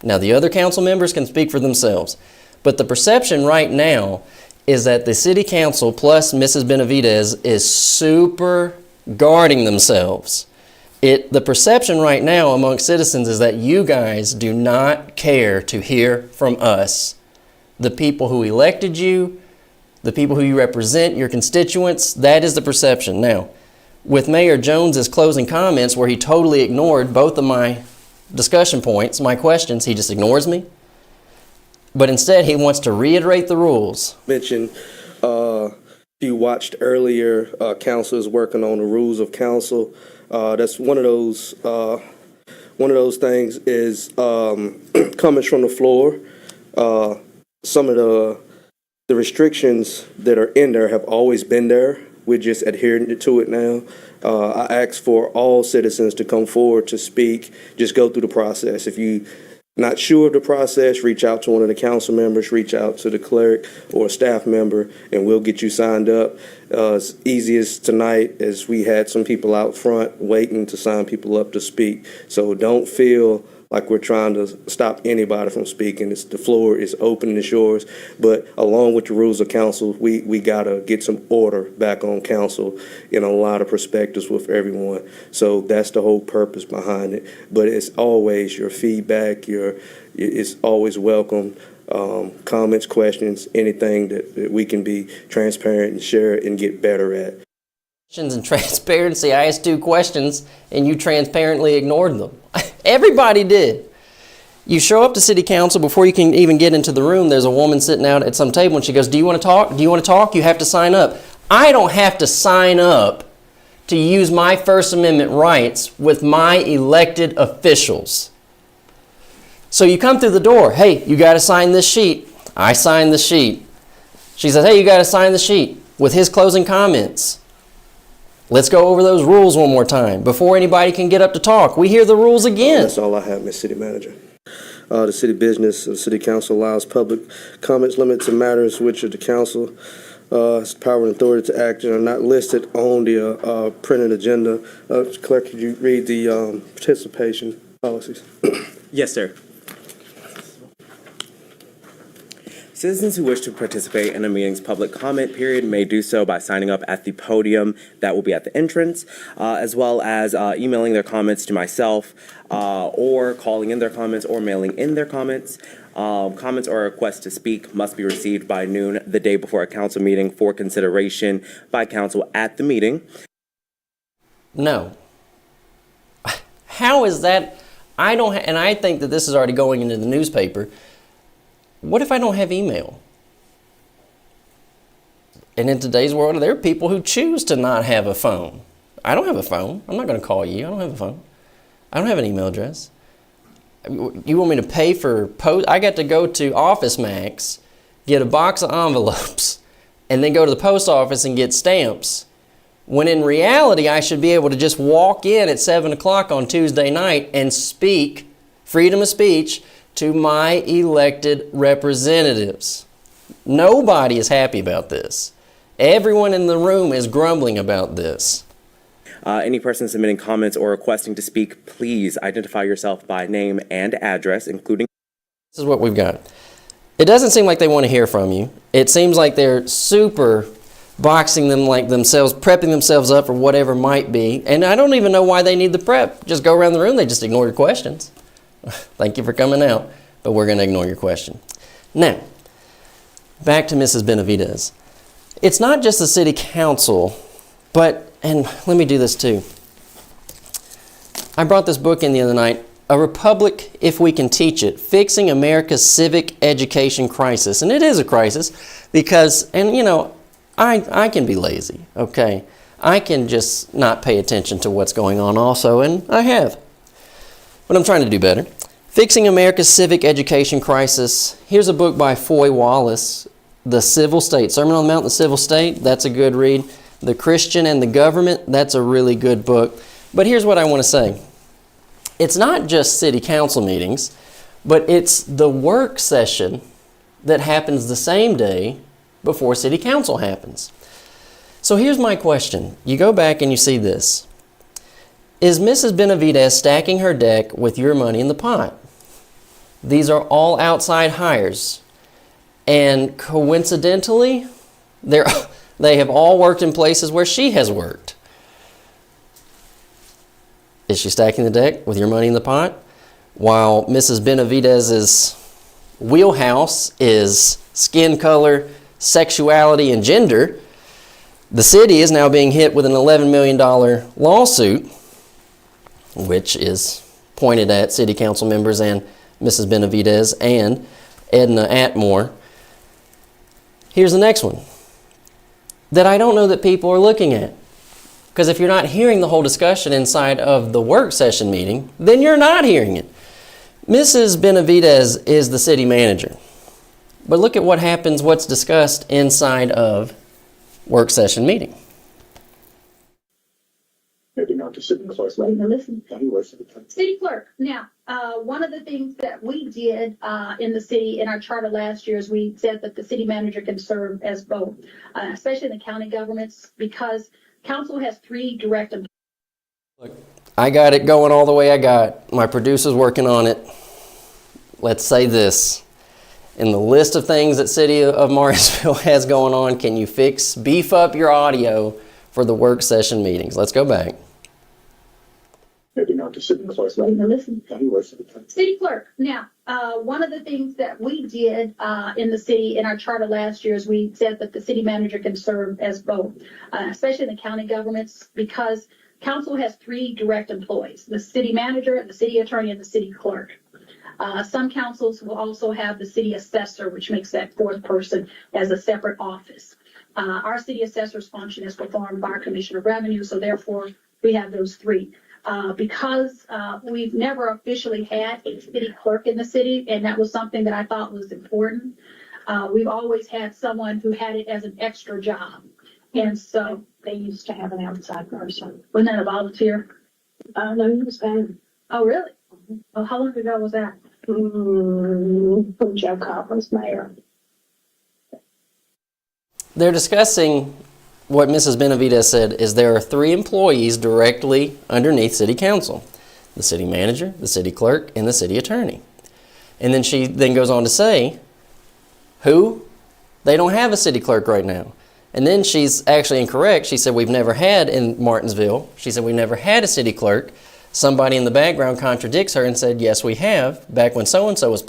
Now, the other council members can speak for themselves, but the perception right now is that the City Council plus Mrs. Benavides is super guarding themselves. The perception right now among citizens is that you guys do not care to hear from us, the people who elected you, the people who you represent, your constituents. That is the perception. Now, with Mayor Jones's closing comments where he totally ignored both of my discussion points, my questions, he just ignores me. But instead, he wants to reiterate the rules. mentioned, you watched earlier, council is working on the rules of council. That's one of those things is comments from the floor. Some of the restrictions that are in there have always been there. We're just adhering to it now. I ask for all citizens to come forward to speak. Just go through the process. If you not sure of the process, reach out to one of the council members, reach out to the clerk or a staff member, and we'll get you signed up. As easy as tonight, as we had some people out front waiting to sign people up to speak. So don't feel like we're trying to stop anybody from speaking. The floor is open and it's yours. But along with the rules of council, we got to get some order back on council in a lot of perspectives with everyone. So that's the whole purpose behind it. But it's always your feedback, it's always welcome. Comments, questions, anything that we can be transparent and share and get better at. And transparency, I asked 2 questions and you transparently ignored them. Everybody did. You show up to City Council before you can even get into the room. There's a woman sitting out at some table and she goes, do you want to talk? Do you want to talk? You have to sign up. I don't have to sign up to use my First Amendment rights with my elected officials. So you come through the door. Hey, you got to sign this sheet. I signed the sheet. She says, hey, you got to sign the sheet with his closing comments. Let's go over those rules one more time before anybody can get up to talk. We hear the rules again. That's all I have, Ms. City Manager. The city business of the City Council allows public comments, limits, and matters which are the council has power and authority to act and are not listed on the printed agenda. Clerk, could you read the participation policies? Yes, sir. Citizens who wish to participate in a meeting's public comment period may do so by signing up at the podium that will be at the entrance, as well as emailing their comments to myself, or calling in their comments or mailing in their comments. Comments or requests to speak must be received by noon the day before a council meeting for consideration by council at the meeting. No. How is that? And I think that this is already going into the newspaper. What if I don't have email? And in today's world, there are people who choose to not have a phone. I don't have a phone. I'm not going to call you. I don't have a phone. I don't have an email address. You want me to pay for post? I got to go to Office Max get a box of envelopes, and then go to the post office and get stamps, when in reality I should be able to just walk in at 7 o'clock on Tuesday night and speak, freedom of speech, to my elected representatives. Nobody is happy about this. Everyone in the room is grumbling about this. Any person submitting comments or requesting to speak, please identify yourself by name and address, including... This is what we've got. It doesn't seem like they want to hear from you. It seems like they're super boxing them like themselves, prepping themselves up for whatever might be. And I don't even know why they need the prep. Just go around the room, they just ignore your questions. Thank you for coming out, but we're going to ignore your question. Now, back to Mrs. Benavides. It's not just the city council, but, and let me do this too. I brought this book in the other night, A Republic If We Can Teach It, Fixing America's Civic Education Crisis. And it is a crisis because, and you know, I can be lazy, okay? I can just not pay attention to what's going on also, and I have. But I'm trying to do better. Fixing America's Civic Education Crisis. Here's a book by Foy Wallace, The Civil State. Sermon on the Mount, The Civil State, that's a good read. The Christian and the Government, that's a really good book. But here's what I want to say. It's not just city council meetings, but it's the work session that happens the same day before city council happens. So here's my question. You go back and you see this. Is Mrs. Benavides stacking her deck with your money in the pot? These are all outside hires. And coincidentally, they have all worked in places where she has worked. Is she stacking the deck with your money in the pot? While Mrs. Benavides' wheelhouse is skin color, sexuality, and gender, the city is now being hit with an $11 million lawsuit, which is pointed at city council members and Mrs. Benavides and Edna Atmore. Here's the next one that I don't know that people are looking at. Because if you're not hearing the whole discussion inside of the work session meeting, then you're not hearing it. Mrs. Benavides is the city manager. But look at what happens, what's discussed inside of work session meeting. Maybe not to sit close. Listen. Listen. City clerk. Now, one of the things that we did in the city, in our charter last year, is we said that the city manager can serve as both, especially in the county governments, because council has 3 direct employees. Look, I got it going all the way I got. My producer's working on it. Let's say this. In the list of things that City of Martinsville has going on, can you beef up your audio for the work session meetings? Let's go back. Maybe not to sit close. Listen. Listen. City clerk. Now, one of the things that we did in the city, in our charter last year, is we said that the city manager can serve as both, especially in the county governments, because council has 3 direct employees: the city manager, the city attorney, and the city clerk. Some councils will also have the city assessor, which makes that 4th person as a separate office. Our city assessor's function is performed by our commissioner of revenue, so therefore we have those 3. Because we've never officially had a city clerk in the city, and that was something that I thought was important. We've always had someone who had it as an extra job. And so They used to have an outside person. wasn't that a volunteer? No, he was paid. Oh, really? Well, how long ago was that? When Joe Cobb was mayor. They're discussing what Mrs. Benavides said is there are 3 employees directly underneath city council: the city manager, the city clerk, and the city attorney. And then she then goes on to say, who? They don't have a city clerk right now. And then she's actually incorrect. She said we've never had in Martinsville. She said we've never had a city clerk. Somebody in the background contradicts her and said, yes, we have, back when so-and-so was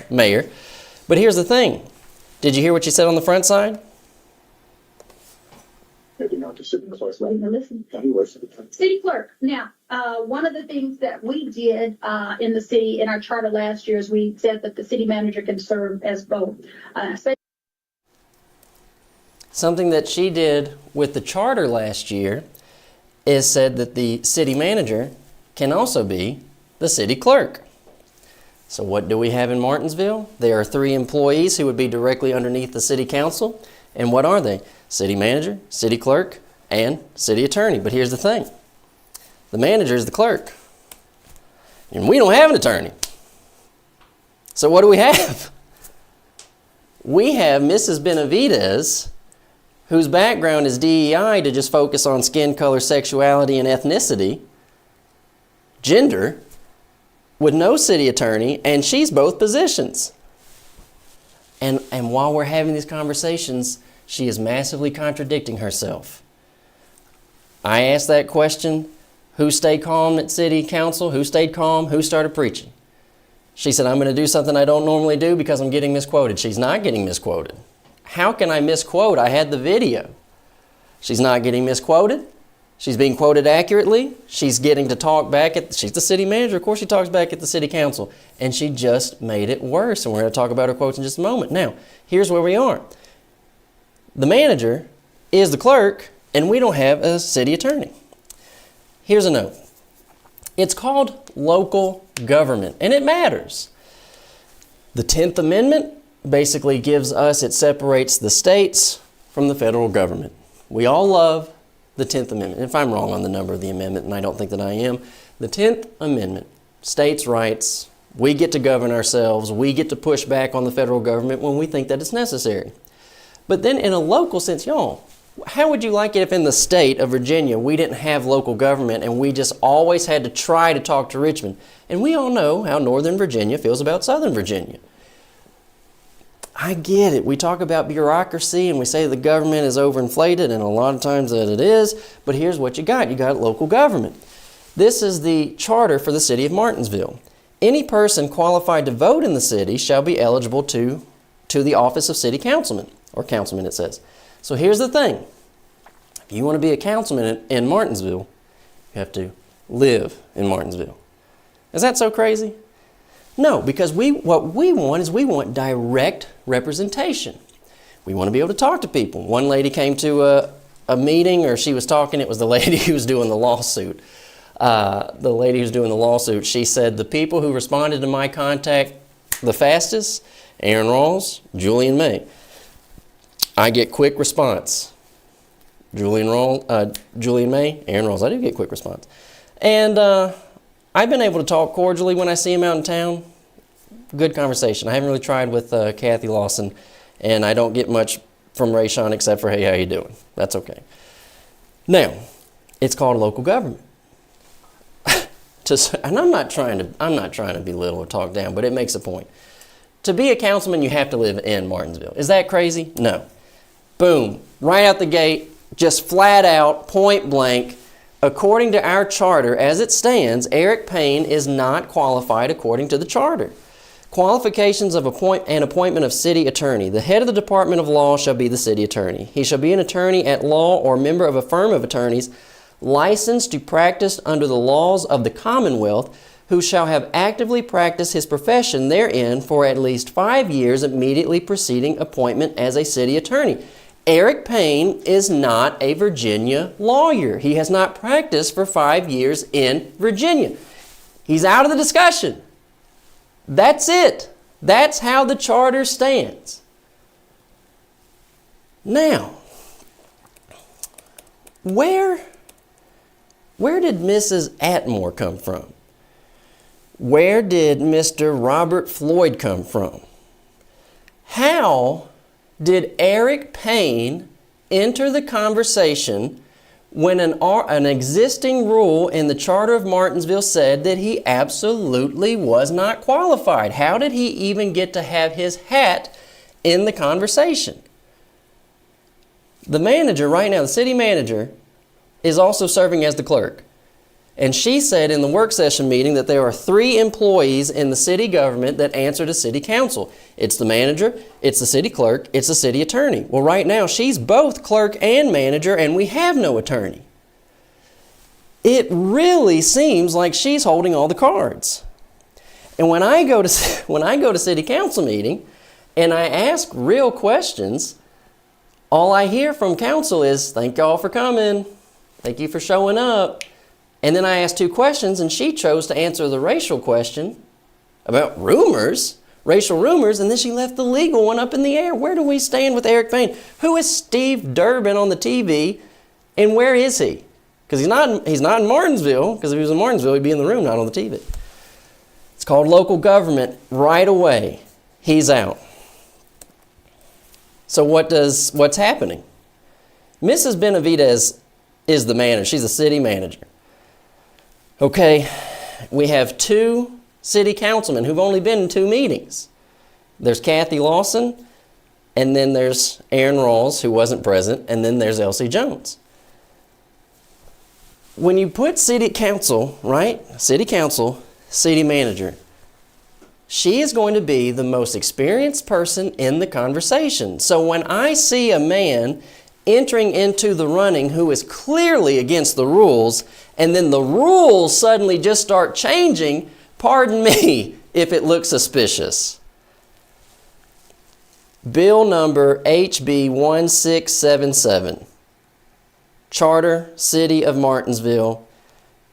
mayor. But here's the thing. Did you hear what she said on the front side? Maybe not to sit close. Listen. Listen. City clerk. Now, one of the things that we did in the city, in our charter last year, is we said that the city manager can serve as both. Something that she did with the charter last year is said that the city manager can also be the city clerk. So what do we have in Martinsville? There are 3 employees who would be directly underneath the city council. And what are they? City manager, city clerk, and city attorney. But here's the thing. The manager is the clerk. And we don't have an attorney. So what do we have? We have Mrs. Benavides, whose background is DEI to just focus on skin color, sexuality, and ethnicity, gender, with no city attorney, and she's both positions. And while we're having these conversations, she is massively contradicting herself. I asked that question, who stayed calm at city council? Who stayed calm? Who started preaching? She said, I'm going to do something I don't normally do because I'm getting misquoted. She's not getting misquoted. How can I misquote? I had the video. She's not getting misquoted. She's being quoted accurately. She's getting to talk back she's the city manager. Of course she talks back at the city council. And she just made it worse. And we're going to talk about her quotes in just a moment. Now, here's where we are. The manager is the clerk, and we don't have a city attorney. Here's a note. It's called local government, and it matters. The 10th Amendment basically it separates the states from the federal government. We all love the 10th Amendment. If I'm wrong on the number of the amendment, and I don't think that I am, the 10th Amendment, states' rights, we get to govern ourselves, we get to push back on the federal government when we think that it's necessary. But then in a local sense, y'all, how would you like it if in the state of Virginia we didn't have local government and we just always had to try to talk to Richmond? And we all know how Northern Virginia feels about Southern Virginia. I get it. We talk about bureaucracy and we say the government is overinflated, and a lot of times that it is, but here's what you got. You got local government. This is the charter for the city of Martinsville. Any person qualified to vote in the city shall be eligible to the office of city councilman, or councilman it says. So here's the thing. If you want to be a councilman in Martinsville, you have to live in Martinsville. Is that so crazy? No, because what we want direct representation. We want to be able to talk to people. One lady came to a meeting, or she was talking, it was the lady who was doing the lawsuit. She said, the people who responded to my contact the fastest, Aaron Rawls, Julian May. I get quick response. Julian May, Aaron Rawls. I do get quick response. And I've been able to talk cordially when I see him out in town. Good conversation. I haven't really tried with Kathy Lawson, and I don't get much from Ray Sean except for, hey, how you doing? That's okay. Now, it's called local government. And I'm not trying to belittle or talk down, but it makes a point. To be a councilman, you have to live in Martinsville. Is that crazy? No. Boom. Right out the gate, just flat out, point blank. According to our charter as it stands, Eric Payne is not qualified according to the charter. Qualifications of appointment of city attorney. The head of the Department of Law shall be the city attorney. He shall be an attorney at law or member of a firm of attorneys licensed to practice under the laws of the Commonwealth, who shall have actively practiced his profession therein for at least 5 years immediately preceding appointment as a city attorney. Eric Payne is not a Virginia lawyer. He has not practiced for 5 years in Virginia. He's out of the discussion. That's it. That's how the charter stands. Now, where did Mrs. Atmore come from? Where did Mr. Robert Floyd come from? How did Eric Payne enter the conversation when an existing rule in the Charter of Martinsville said that he absolutely was not qualified? How did he even get to have his hat in the conversation? The manager right now, the city manager, is also serving as the clerk. And she said in the work session meeting that there are 3 employees in the city government that answer to city council. It's the manager, it's the city clerk, it's the city attorney. Well, right now she's both clerk and manager, and we have no attorney. It really seems like she's holding all the cards. And when I go to city council meeting and I ask real questions, all I hear from council is, thank y'all for coming. Thank you for showing up. And then I asked 2 questions, and she chose to answer the racial question about rumors, racial rumors, and then she left the legal one up in the air. Where do we stand with Eric Payne? Who is Steve Durbin on the TV, and where is he? Because he's not in Martinsville, because if he was in Martinsville, he'd be in the room, not on the TV. It's called local government. Right away, he's out. So what's happening? Mrs. Benavides is the manager. She's a city manager. Okay, we have 2 city councilmen who've only been in 2 meetings. There's Kathy Lawson, and then there's Aaron Rawls, who wasn't present, and then there's Elsie Jones. When you put city council, right? City council, city manager, she is going to be the most experienced person in the conversation. So when I see a man entering into the running who is clearly against the rules, and then the rules suddenly just start changing, pardon me if it looks suspicious. Bill number HB 1677. Charter, City of Martinsville.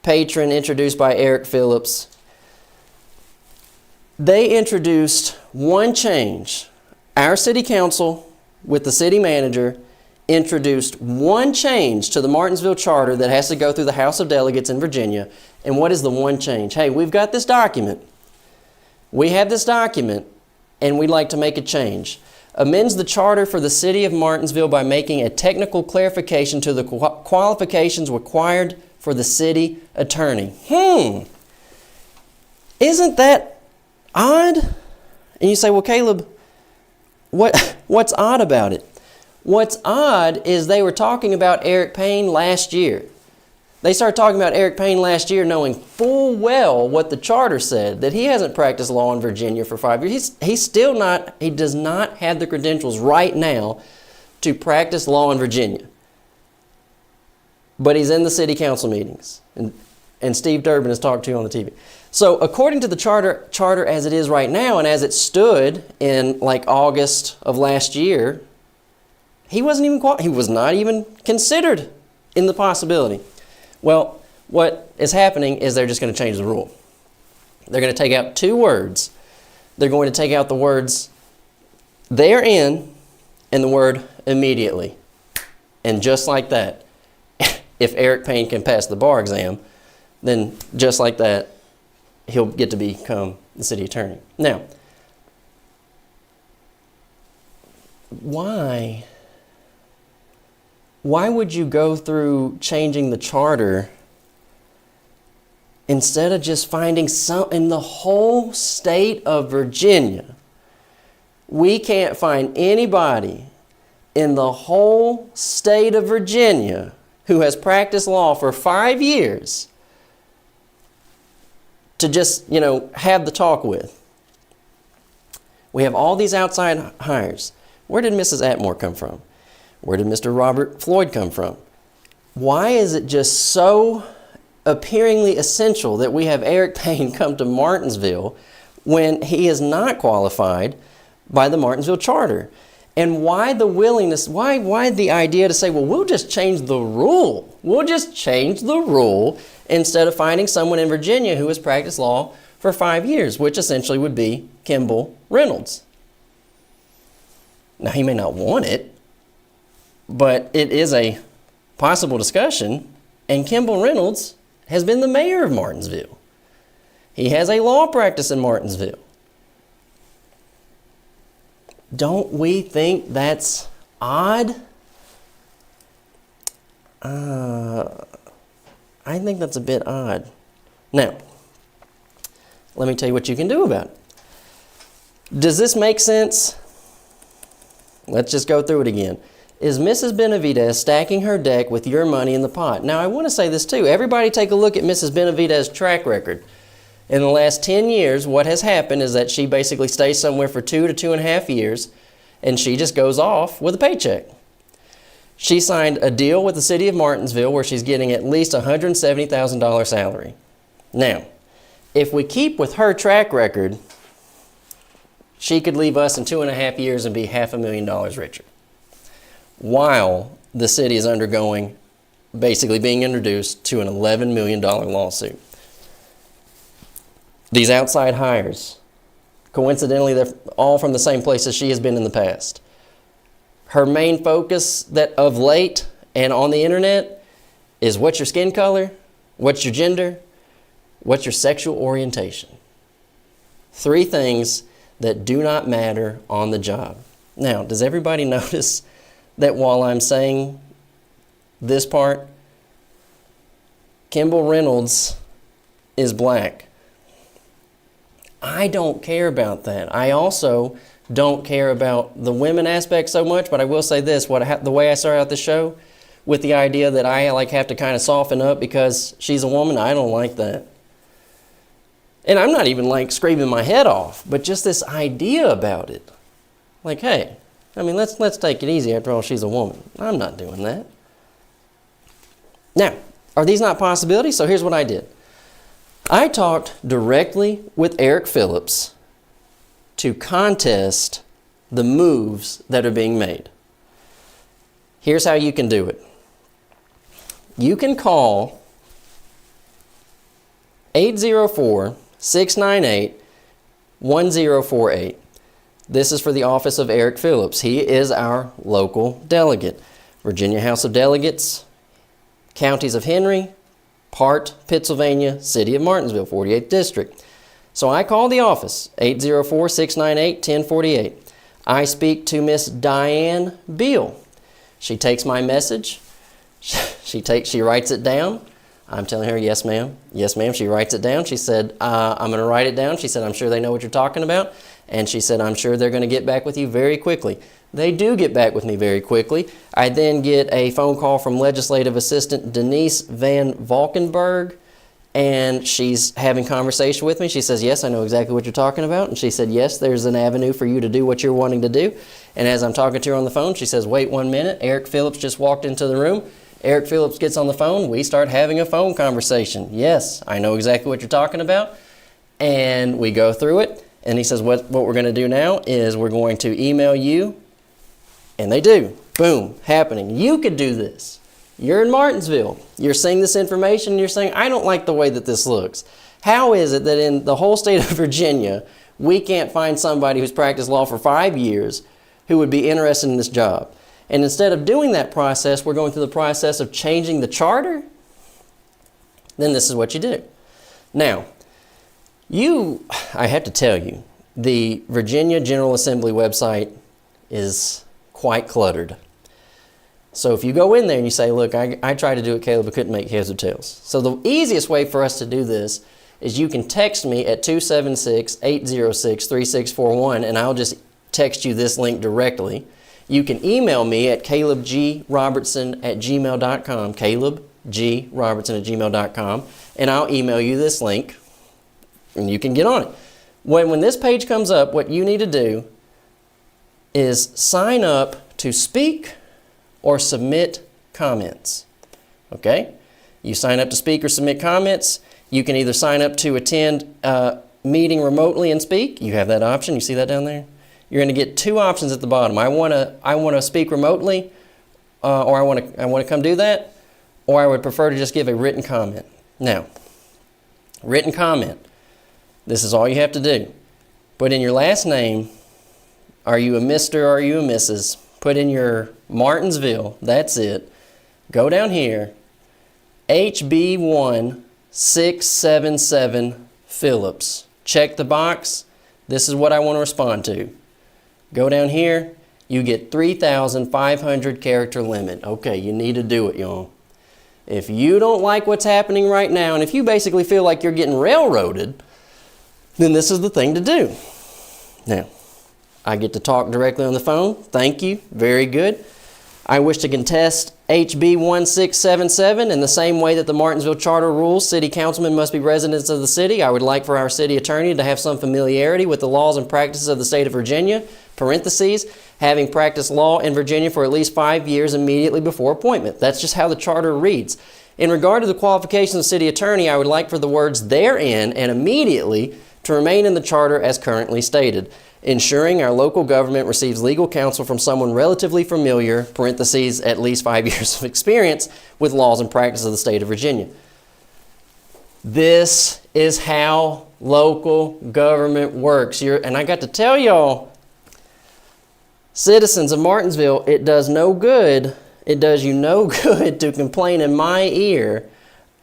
Patron introduced by Eric Phillips. They introduced one change. Our city council with the city manager introduced one change to the Martinsville Charter that has to go through the House of Delegates in Virginia. And what is the one change? Hey, we've got this document. We have this document, and we'd like to make a change. Amends the charter for the city of Martinsville by making a technical clarification to the qualifications required for the city attorney. Isn't that odd? And you say, well, Caleb, what's odd about it? What's odd is they were talking about Eric Payne last year. They started talking about Eric Payne last year knowing full well what the charter said, that he hasn't practiced law in Virginia for 5 years. He does not have the credentials right now to practice law in Virginia. But he's in the city council meetings, and Steve Durbin is talked to on the TV. So according to the charter as it is right now, and as it stood in like August of last year, he was not even considered in the possibility. Well, what is happening is they're just going to change the rule. They're going to take out 2 words. They're going to take out the words therein and the word immediately. And just like that, if Eric Payne can pass the bar exam, then just like that, he'll get to become the city attorney. Now, why would you go through changing the charter instead of just finding some in the whole state of Virginia? We can't find anybody in the whole state of Virginia who has practiced law for 5 years to just, have the talk with. We have all these outside hires. Where did Mrs. Atmore come from? Where did Mr. Robert Floyd come from? Why is it just so appearingly essential that we have Eric Payne come to Martinsville when he is not qualified by the Martinsville Charter? And why the willingness, why the idea to say, well, we'll just change the rule. We'll just change the rule instead of finding someone in Virginia who has practiced law for 5 years, which essentially would be Kimball Reynolds. Now, he may not want it, but it is a possible discussion, and Kimball Reynolds has been the mayor of Martinsville. He has a law practice in Martinsville. Don't we think that's odd? I think that's a bit odd. Now, let me tell you what you can do about it. Does this make sense? Let's just go through it again. Is Mrs. Benavides stacking her deck with your money in the pot? Now, I want to say this too. Everybody take a look at Mrs. Benavides' track record. In the last 10 years, what has happened is that she basically stays somewhere for 2 to 2.5 years, and she just goes off with a paycheck. She signed a deal with the city of Martinsville where she's getting at least $170,000 salary. Now, if we keep with her track record, she could leave us in 2.5 years and be $500,000 richer, while the city is undergoing, basically being introduced to an $11 million lawsuit. These outside hires Coincidentally, they're all from the same place as she has been in the past. Her main focus that of late and on the internet is what's your skin color, what's your gender, what's your sexual orientation. 3 things that do not matter on the job. Now, does everybody notice that while I'm saying this part, Kimball Reynolds is black? I don't care about that. I also don't care about the women aspect so much, but I will say this, the way I started out the show with the idea that I have to kind of soften up because she's a woman, I don't like that. And I'm not even screaming my head off, but just this idea about it. Hey, let's take it easy. After all, she's a woman. I'm not doing that. Now, are these not possibilities? So here's what I did. I talked directly with Eric Phillips to contest the moves that are being made. Here's how you can do it. You can call 804-698-1048. This is for the office of Eric Phillips. He is our local delegate. Virginia House of Delegates, Counties of Henry, Part, Pennsylvania, City of Martinsville, 48th District. So I call the office, 804-698-1048. I speak to Miss Diane Beal. She takes my message. She writes it down. I'm telling her, yes, ma'am. Yes, ma'am. She writes it down. She said, I'm going to write it down. She said, I'm sure they know what you're talking about. And she said, I'm sure they're going to get back with you very quickly. They do get back with me very quickly. I then get a phone call from Legislative Assistant Denise Van Valkenburg, and she's having conversation with me. She says, yes, I know exactly what you're talking about. And she said, yes, there's an avenue for you to do what you're wanting to do. And as I'm talking to her on the phone, she says, wait 1 minute. Eric Phillips just walked into the room. Eric Phillips gets on the phone. We start having a phone conversation. Yes, I know exactly what you're talking about. And we go through it. And he says, what we're going to do now is we're going to email you. And they do. Boom, happening. You could do this. You're in Martinsville. You're seeing this information and you're saying, I don't like the way that this looks. How is it that in the whole state of Virginia, we can't find somebody who's practiced law for 5 years who would be interested in this job? And instead of doing that process, we're going through the process of changing the charter. Then this is what you do. Now, I have to tell you, the Virginia General Assembly website is quite cluttered. So if you go in there and you say, look, I tried to do it, Caleb, but couldn't make heads or tails. So the easiest way for us to do this is you can text me at 276-806-3641, and I'll just text you this link directly. You can email me at calebgrobertson@gmail.com, calebgrobertson@gmail.com, and I'll email you this link, and you can get on it. When this page comes up, what you need to do is sign up to speak or submit comments. Okay? You sign up to speak or submit comments. You can either sign up to attend a meeting remotely and speak. You have that option. You see that down there? You're going to get 2 options at the bottom. I want to speak remotely, or I want to come do that, or I would prefer to just give a written comment. Now, written comment. This is all you have to do. Put in your last name. Are you a Mr. or are you a Mrs.? Put in your Martinsville. That's it. Go down here. HB1677 Phillips. Check the box. This is what I want to respond to. Go down here. You get 3,500 character limit. Okay, you need to do it, y'all. If you don't like what's happening right now, and if you basically feel like you're getting railroaded, then this is the thing to do. Now, I get to talk directly on the phone. Thank you. Very good. I wish to contest HB 1677 in the same way that the Martinsville Charter rules city councilmen must be residents of the city. I would like for our city attorney to have some familiarity with the laws and practices of the state of Virginia, parentheses, having practiced law in Virginia for at least 5 years immediately before appointment. That's just how the charter reads. In regard to the qualifications of the city attorney, I would like for the words therein and immediately to remain in the charter as currently stated. Ensuring our local government receives legal counsel from someone relatively familiar, parentheses, at least 5 years of experience with laws and practices of the state of Virginia. This is how local government works. And I got to tell y'all, citizens of Martinsville, it does no good. It does you no good to complain in my ear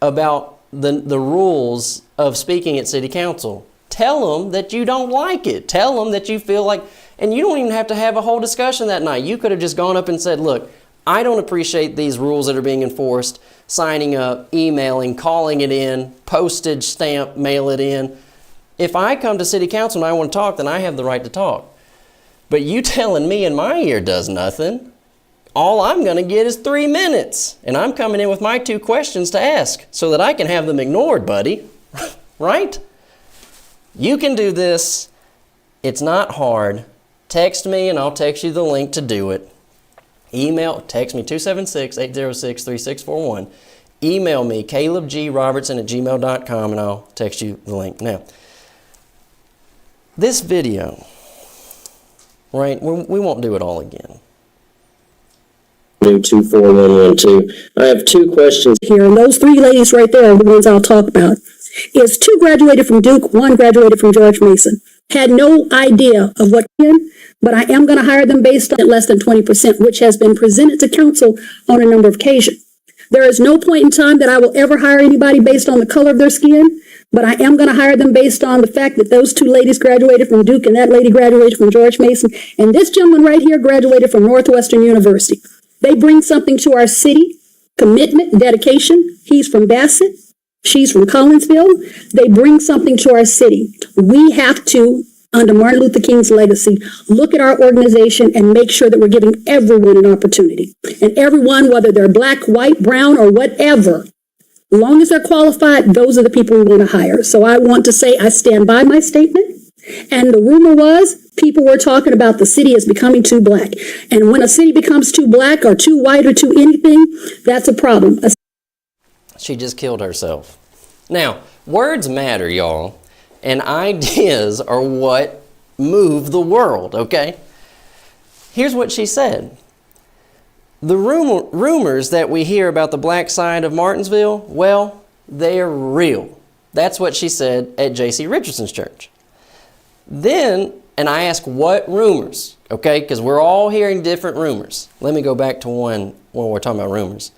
about the rules of speaking at city council. Tell them that you don't like it. Tell them that you feel like, and you don't even have to have a whole discussion that night. You could have just gone up and said, look, I don't appreciate these rules that are being enforced, signing up, emailing, calling it in, postage stamp, mail it in. If I come to city council and I want to talk, then I have the right to talk. But you telling me in my ear does nothing. All I'm going to get is 3 minutes. And I'm coming in with my 2 questions to ask so that I can have them ignored, buddy. Right? You can do this. It's not hard. Text me and I'll text you the link to do it. Text me 276-806-3641. Email me, calebgrobertson@gmail.com, and I'll text you the link. Now, this video, right, we won't do it all again. 24112. I have 2 questions. Here, and those 3 ladies right there are the ones I'll talk about. Is 2 graduated from Duke, 1 graduated from George Mason. Had no idea of what, but I am going to hire them based on less than 20%, which has been presented to council on a number of occasions. There is no point in time that I will ever hire anybody based on the color of their skin, but I am going to hire them based on the fact that those 2 ladies graduated from Duke and that lady graduated from George Mason, and this gentleman right here graduated from Northwestern University. They bring something to our city, commitment, dedication. He's from Bassett. She's from Collinsville. They bring something to our city. We have to, under Martin Luther King's legacy, look at our organization and make sure that we're giving everyone an opportunity. And everyone, whether they're black, white, brown, or whatever, as long as they're qualified, those are the people we want to hire. So I want to say I stand by my statement. And the rumor was, people were talking about the city is becoming too black. And when a city becomes too black or too white or too anything, that's a problem. She just killed herself. Now, words matter, y'all, and ideas are what move the world, okay? Here's what she said. The rumors that we hear about the black side of Martinsville, well, they're real. That's what she said at J.C. Richardson's church. Then, and I asked what rumors, okay, because we're all hearing different rumors. Let me go back to one when we're talking about rumors.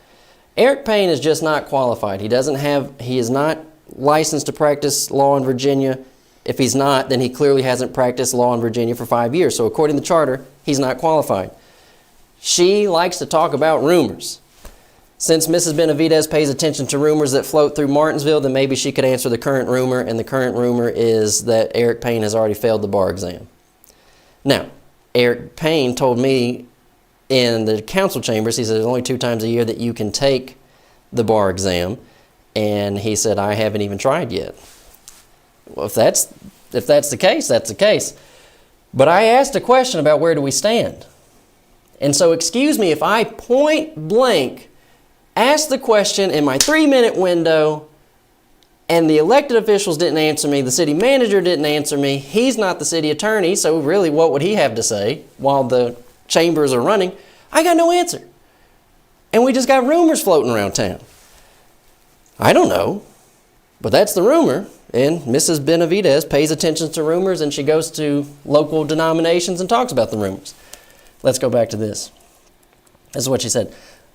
Eric Payne is just not qualified. He is not licensed to practice law in Virginia. If he's not, then he clearly hasn't practiced law in Virginia for 5 years. So according to the charter, he's not qualified. She likes to talk about rumors. Since Mrs. Benavides pays attention to rumors that float through Martinsville, then maybe she could answer the current rumor, and the current rumor is that Eric Payne has already failed the bar exam. Now, Eric Payne told me in the council chambers, he said there's only 2 times a year that you can take the bar exam, and he said, I haven't even tried yet. Well, if that's the case, that's the case. But I asked a question about where do we stand. And so excuse me if I point blank asked the question in my 3-minute window and the elected officials didn't answer me, the city manager didn't answer me, he's not the city attorney, so really what would he have to say while the chambers are running? I got no answer. And we just got rumors floating around town. I don't know, but that's the rumor. And Mrs. Benavides pays attention to rumors, and she goes to local denominations and talks about the rumors. Let's go back to this. This is what she said.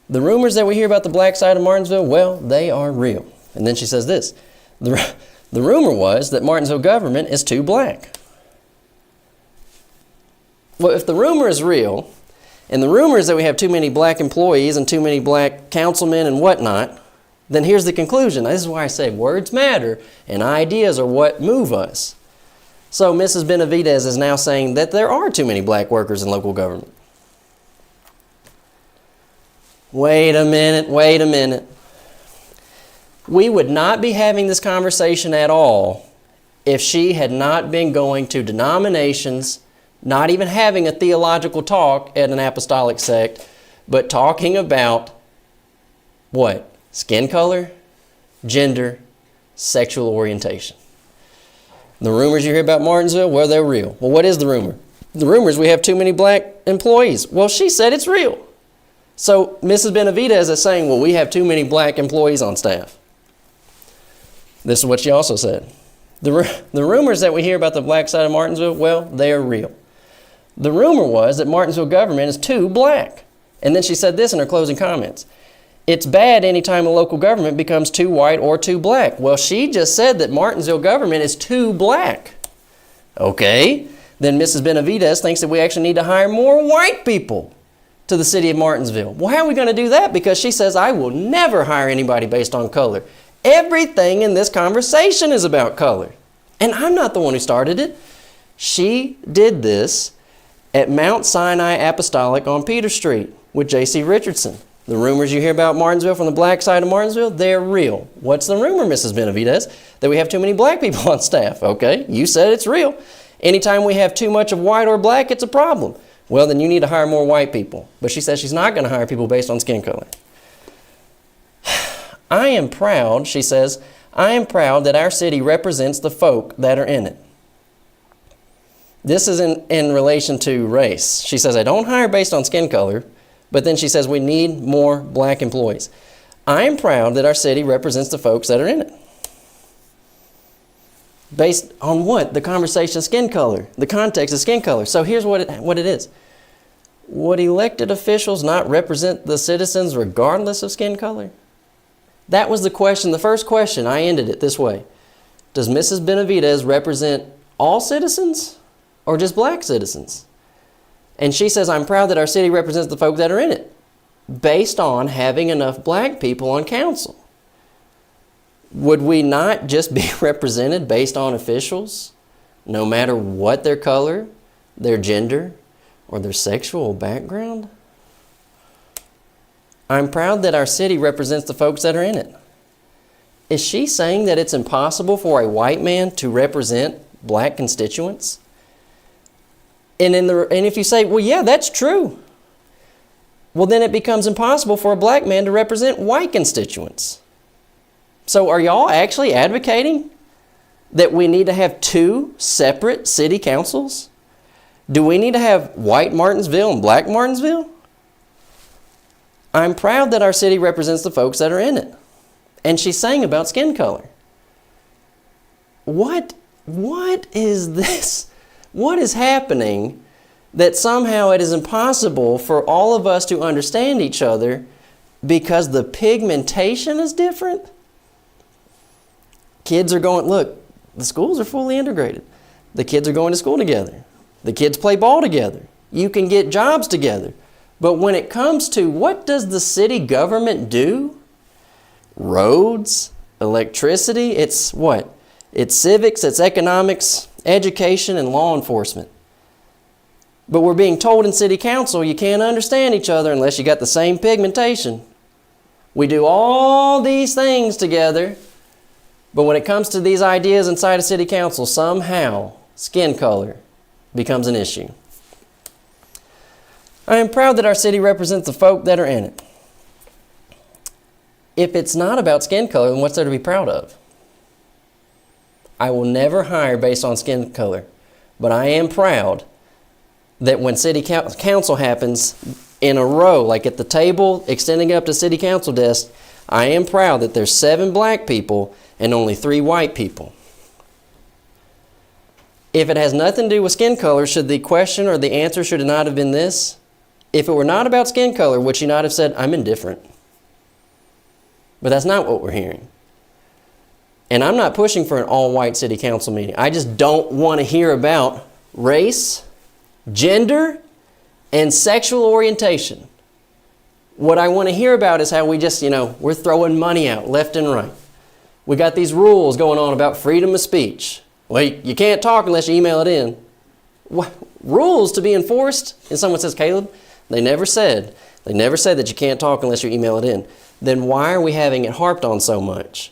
The rumors that we hear about the black side of Martinsville, well, they are real. And then she says this. The rumor was that Martinsville government is too black. Well, if the rumor is real, and the rumor is that we have too many black employees and too many black councilmen and whatnot, then here's the conclusion. This is why I say words matter and ideas are what move us. So Mrs. Benavides is now saying that there are too many black workers in local government. Wait a minute. We would not be having this conversation at all if she had not been going to denominations, not even having a theological talk at an apostolic sect, but talking about what? Skin color, gender, sexual orientation. The rumors you hear about Martinsville, well, they're real. Well, what is the rumor? The rumor is we have too many black employees. Well, she said it's real. So Mrs. Benavides is saying, well, we have too many black employees on staff. This is what she also said. The rumors that we hear about the black side of Martinsville, well, they're real. The rumor was that Martinsville government is too black. And then she said this in her closing comments. It's bad anytime a local government becomes too white or too black. Well, she just said that Martinsville government is too black. Okay, then Mrs. Benavides thinks that we actually need to hire more white people to the city of Martinsville. Well, how are we going to do that? Because she says, I will never hire anybody based on color. Everything in this conversation is about color. And I'm not the one who started it. She did this at Mount Sinai Apostolic on Peter Street with J.C. Richardson. The rumors you hear about Martinsville from the black side of Martinsville, they're real. What's the rumor, Mrs. Benavides? That we have too many black people on staff. Okay, you said it's real. Anytime we have too much of white or black, it's a problem. Well, then you need to hire more white people. But she says she's not going to hire people based on skin color. I am proud, she says, I am proud that our city represents the folk that are in it. This is in relation to race. She says, I don't hire based on skin color, but then she says we need more black employees. I am proud that our city represents the folks that are in it. Based on what? The conversation of skin color, the context of skin color. So here's what it is. Would elected officials not represent the citizens regardless of skin color? That was the question, the first question. I ended it this way. Does Mrs. Benavides represent all citizens or just black citizens? And she says, I'm proud that our city represents the folk that are in it, based on having enough black people on council. Would we not just be represented based on officials, no matter what their color, their gender, or their sexual background? I'm proud that our city represents the folks that are in it. Is she saying that it's impossible for a white man to represent black constituents? And if you say, well, yeah, that's true, well, then it becomes impossible for a black man to represent white constituents. So are y'all actually advocating that we need to have two separate city councils? Do we need to have white Martinsville and black Martinsville? I'm proud that our city represents the folks that are in it. And she's saying about skin color. What is this? What is happening that somehow it is impossible for all of us to understand each other because the pigmentation is different? Kids are going, look, the schools are fully integrated. The kids are going to school together. The kids play ball together. You can get jobs together. But when it comes to what does the city government do? Roads, electricity, it's what? It's civics, it's economics, education, and law enforcement. But we're being told in city council you can't understand each other unless you got the same pigmentation. We do all these things together, but when it comes to these ideas inside of city council, somehow skin color becomes an issue. I am proud that our city represents the folk that are in it. If it's not about skin color, then what's there to be proud of? I will never hire based on skin color, but I am proud that when city council happens in a row, like at the table extending up to city council desk, I am proud that there's 7 black people and only 3 white people. If it has nothing to do with skin color, should the question or the answer should it not have been this? If it were not about skin color, would she not have said, I'm indifferent? But that's not what we're hearing. And I'm not pushing for an all-white city council meeting. I just don't want to hear about race, gender, and sexual orientation. What I want to hear about is how we just, we're throwing money out left and right. We got these rules going on about freedom of speech. Well, you can't talk unless you email it in. What? Rules to be enforced? And someone says, Caleb, they never said that you can't talk unless you email it in. Then why are we having it harped on so much?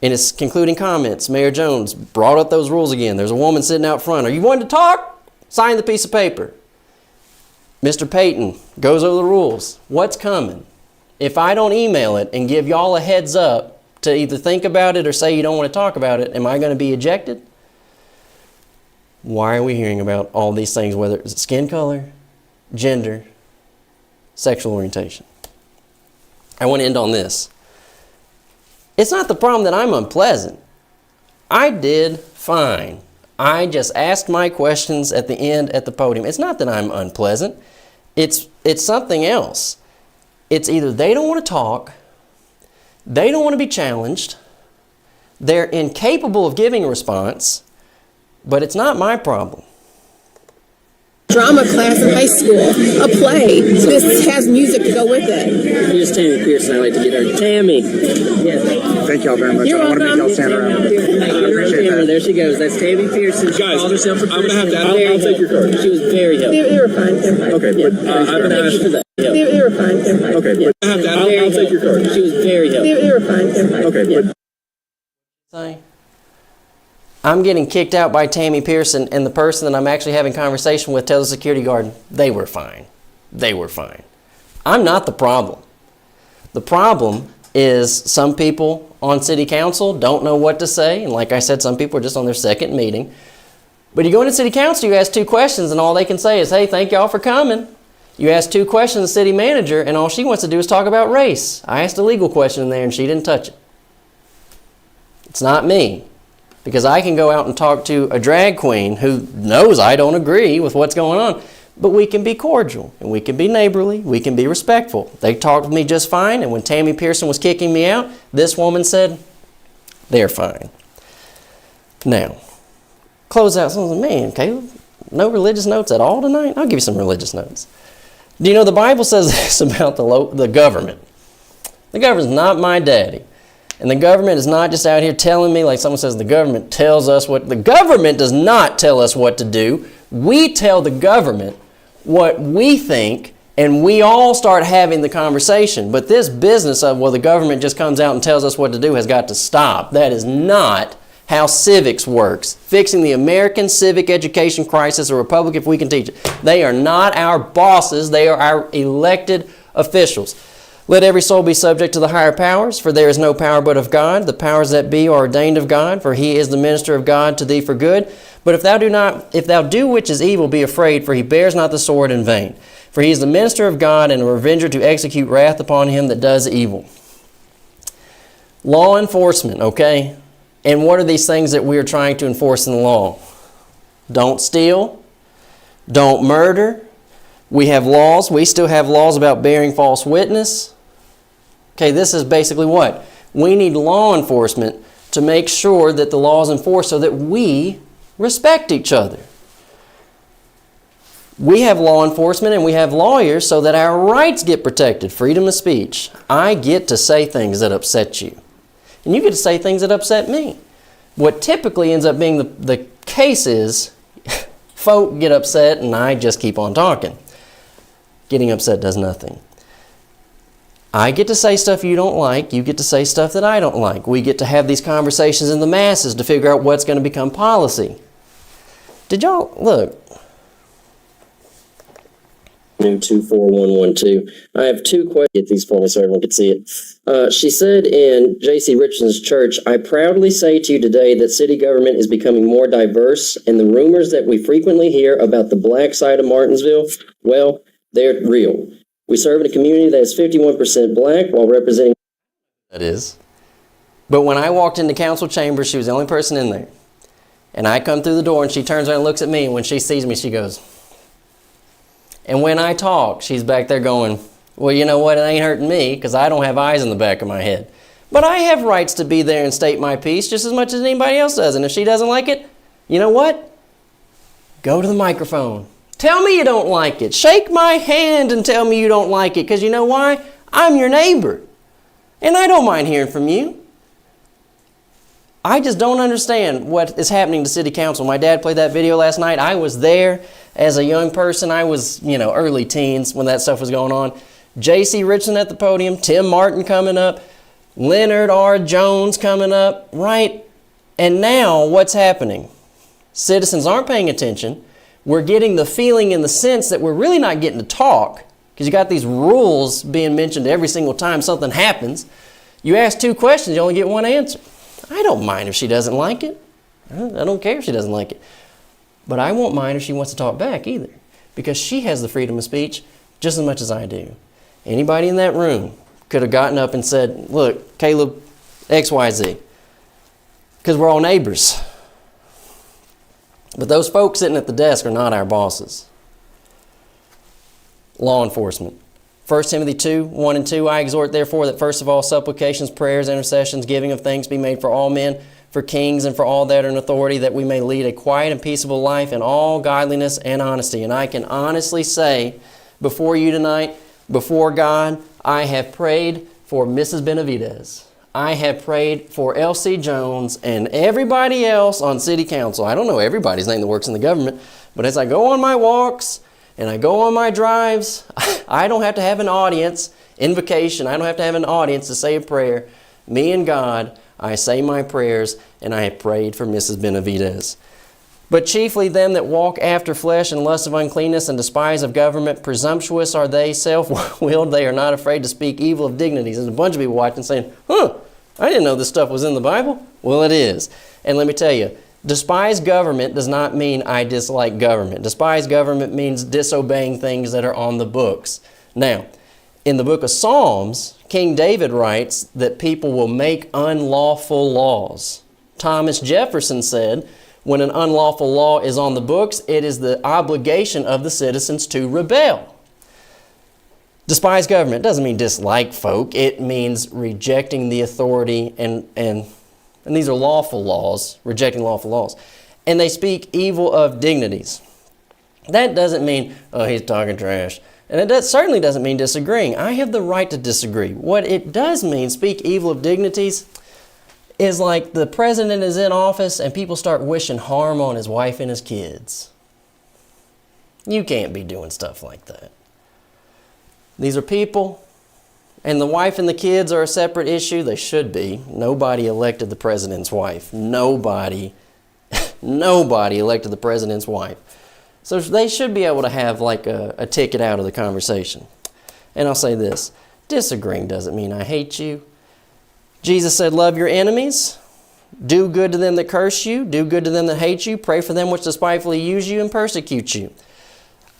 In his concluding comments, Mayor Jones brought up those rules again. There's a woman sitting out front. Are you wanting to talk? Sign the piece of paper. Mr. Payton goes over the rules. What's coming? If I don't email it and give y'all a heads up to either think about it or say you don't want to talk about it, am I going to be ejected? Why are we hearing about all these things, whether it's skin color, gender, sexual orientation? I want to end on this. It's not the problem that I'm unpleasant. I did fine. I just asked my questions at the end at the podium. It's not that I'm unpleasant. It's something else. It's either they don't want to talk, they don't want to be challenged, they're incapable of giving a response, but it's not my problem. Drama class in high school, a play. This has music to go with it. Here's Tammy Pearson. I'd like to get her. Tammy. Yes. Thank y'all very much. You're I don't want to make welcome. y'all stand around. I appreciate that. There she goes. That's Tammy Pearson. She called herself a Christian. I'll take your card. She was very helpful. They were fine. They were fine. Okay, but I've been asked for that. They were fine. They were fine. okay, but I'll take your card. She was very helpful. They were fine. They were fine. okay, but Say, I'm getting kicked out by Tammy Pearson, and the person that I'm actually having conversation with tells the security guard, they were fine. They were fine. I'm not the problem. The problem is some people on city council don't know what to say, and like I said, some people are just on their second meeting. But you go into city council, you ask 2 questions, and all they can say is, hey, thank y'all for coming. You ask 2 questions to the city manager, and all she wants to do is talk about race. I asked a legal question in there, and she didn't touch it. It's not me. Because I can go out and talk to a drag queen who knows I don't agree with what's going on, but we can be cordial, and we can be neighborly, we can be respectful. They talked with me just fine, and when Tammy Pearson was kicking me out, this woman said, they're fine. Now, close out something. Man, Caleb, no religious notes at all tonight? I'll give you some religious notes. Do you know the Bible says this about the government? The government's not my daddy. And the government is not just out here telling me, like someone says, the government tells us what. The government does not tell us what to do. We tell the government what we think, and we all start having the conversation. But this business of, well, the government just comes out and tells us what to do has got to stop. That is not how civics works. Fixing the American civic education crisis, a republic if we can teach it. They are not our bosses. They are our elected officials. Let every soul be subject to the higher powers, for there is no power but of God. The powers that be are ordained of God, for he is the minister of God to thee for good. But if thou do which is evil, be afraid, for he bears not the sword in vain. For he is the minister of God and a revenger to execute wrath upon him that does evil. Law enforcement, okay? And what are these things that we are trying to enforce in the law? Don't steal. Don't murder. We have laws. We still have laws about bearing false witness. Okay, this is basically what? We need law enforcement to make sure that the law is enforced so that we respect each other. We have law enforcement and we have lawyers so that our rights get protected. Freedom of speech. I get to say things that upset you. And you get to say things that upset me. What typically ends up being the case is folk get upset and I just keep on talking. Getting upset does nothing. I get to say stuff you don't like. You get to say stuff that I don't like. We get to have these conversations in the masses to figure out what's going to become policy. Did y'all look? New 24112. I have 2 questions. Get these for me so everyone can see it. She said in J.C. Richardson's church, I proudly say to you today that city government is becoming more diverse, and the rumors that we frequently hear about the black side of Martinsville, well, they're real. We serve in a community that is 51% black while representing... That is. But when I walked into council chambers, she was the only person in there. And I come through the door and she turns around and looks at me, and when she sees me, she goes... And when I talk, she's back there going, well, you know what, it ain't hurting me because I don't have eyes in the back of my head. But I have rights to be there and state my piece just as much as anybody else does. And if she doesn't like it, you know what? Go to the microphone. Tell me you don't like it. Shake my hand and tell me you don't like it, because you know why? I'm your neighbor. And I don't mind hearing from you. I just don't understand what is happening to city council. My dad played that video last night. I was there as a young person. I was, early teens when that stuff was going on. J.C. Richardson at the podium, Tim Martin coming up, Leonard R. Jones coming up, right? And now what's happening? Citizens aren't paying attention. We're getting the feeling and the sense that we're really not getting to talk, because you got these rules being mentioned every single time something happens. You ask 2 questions, you only get 1 answer. I don't mind if she doesn't like it. I don't care if she doesn't like it. But I won't mind if she wants to talk back either, because she has the freedom of speech just as much as I do. Anybody in that room could have gotten up and said, look, Caleb, XYZ. Because we're all neighbors. But those folks sitting at the desk are not our bosses. Law enforcement. 1 Timothy 2, 1 and 2, I exhort therefore that first of all supplications, prayers, intercessions, giving of thanks be made for all men, for kings, and for all that are in authority, that we may lead a quiet and peaceable life in all godliness and honesty. And I can honestly say before you tonight, before God, I have prayed for Mrs. Benavides. I have prayed for L.C. Jones and everybody else on city council. I don't know everybody's name that works in the government, but as I go on my walks and I go on my drives, I don't have to have an audience, invocation. I don't have to have an audience to say a prayer. Me and God, I say my prayers, and I have prayed for Mrs. Benavides. But chiefly them that walk after flesh and lust of uncleanness and despise of government, presumptuous are they, self-willed, they are not afraid to speak evil of dignities. There's a bunch of people watching saying, I didn't know this stuff was in the Bible. Well, it is. And let me tell you, despise government does not mean I dislike government. Despise government means disobeying things that are on the books. Now, in the book of Psalms, King David writes that people will make unlawful laws. Thomas Jefferson said, when an unlawful law is on the books, it is the obligation of the citizens to rebel. Despise government doesn't mean dislike folk. It means rejecting the authority, and these are lawful laws, rejecting lawful laws. And they speak evil of dignities. That doesn't mean, he's talking trash. And it certainly doesn't mean disagreeing. I have the right to disagree. What it does mean, speak evil of dignities, is like the president is in office and people start wishing harm on his wife and his kids. You can't be doing stuff like that. These are people, and the wife and the kids are a separate issue. They should be. Nobody elected the president's wife. Nobody elected the president's wife. So they should be able to have like a ticket out of the conversation. And I'll say this, disagreeing doesn't mean I hate you. Jesus said, love your enemies, do good to them that curse you, do good to them that hate you, pray for them which despitefully use you and persecute you.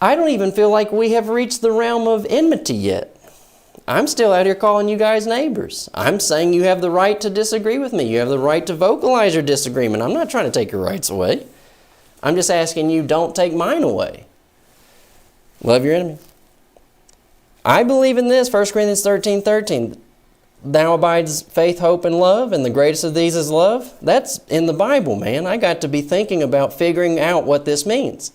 I don't even feel like we have reached the realm of enmity yet. I'm still out here calling you guys neighbors. I'm saying you have the right to disagree with me. You have the right to vocalize your disagreement. I'm not trying to take your rights away. I'm just asking you, don't take mine away. Love your enemy. I believe in this, 1 Corinthians 13:13. Now abides faith, hope, and love, and the greatest of these is love. That's in the Bible, man. I got to be thinking about figuring out what this means.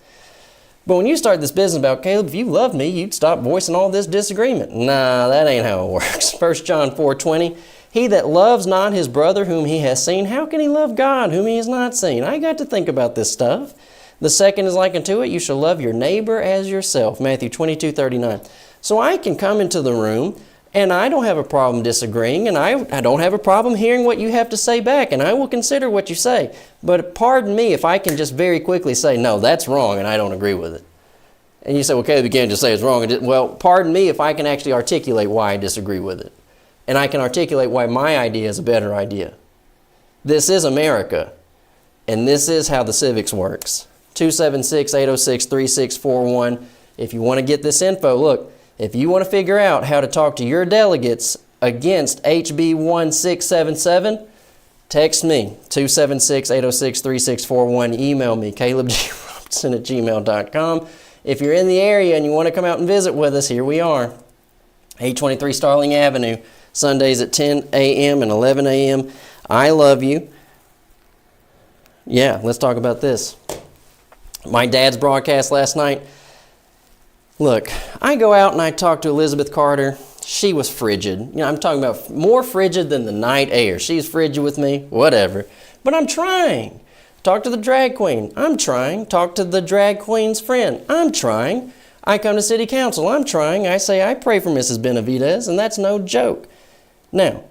But when you start this business about, Caleb, if you love me, you'd stop voicing all this disagreement. Nah, that ain't how it works. 1 John 4:20, he that loves not his brother whom he has seen, how can he love God whom he has not seen? I got to think about this stuff. The second is like unto it, you shall love your neighbor as yourself. Matthew 22:39. So I can come into the room, and I don't have a problem disagreeing, and I don't have a problem hearing what you have to say back, and I will consider what you say. But pardon me if I can just very quickly say, no, that's wrong, and I don't agree with it. And you say, well, Caleb, you can't just say it's wrong. Well, pardon me if I can actually articulate why I disagree with it. And I can articulate why my idea is a better idea. This is America, and this is how the civics works. 276-806-3641. If you want to get this info, look, if you want to figure out how to talk to your delegates against HB 1677, text me, 276-806-3641. Email me, calebgrobertson@gmail.com. If you're in the area and you want to come out and visit with us, here we are. 823 Starling Avenue, Sundays at 10 a.m. and 11 a.m. I love you. Yeah, let's talk about this. My dad's broadcast last night. Look, I go out and I talk to Elizabeth Carter. She was frigid. You know, I'm talking about more frigid than the night air. She's frigid with me, whatever. But I'm trying. Talk to the drag queen. I'm trying. Talk to the drag queen's friend. I'm trying. I come to city council. I'm trying. I say I pray for Mrs. Benavides, and that's no joke. Now,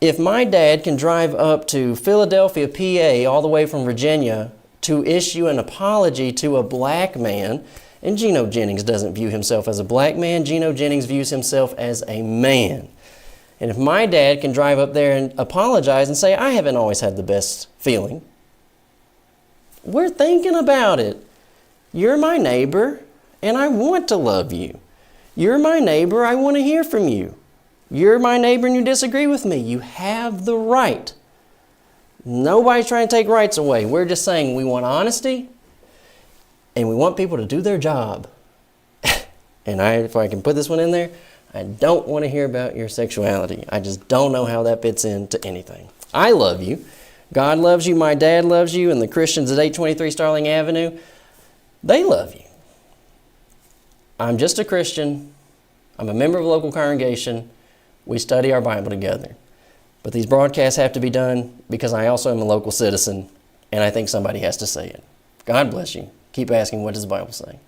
if my dad can drive up to Philadelphia, PA, all the way from Virginia, to issue an apology to a black man, and Geno Jennings doesn't view himself as a black man. Geno Jennings views himself as a man. And if my dad can drive up there and apologize and say, I haven't always had the best feeling, we're thinking about it. You're my neighbor, and I want to love you. You're my neighbor, I want to hear from you. You're my neighbor and you disagree with me. You have the right. Nobody's trying to take rights away. We're just saying we want honesty and we want people to do their job. And if I can put this one in there, I don't want to hear about your sexuality. I just don't know how that fits into anything. I love you. God loves you. My dad loves you. And the Christians at 823 Starling Avenue, they love you. I'm just a Christian. I'm a member of a local congregation. We study our Bible together. But these broadcasts have to be done because I also am a local citizen, and I think somebody has to say it. God bless you. Keep asking, what does the Bible say?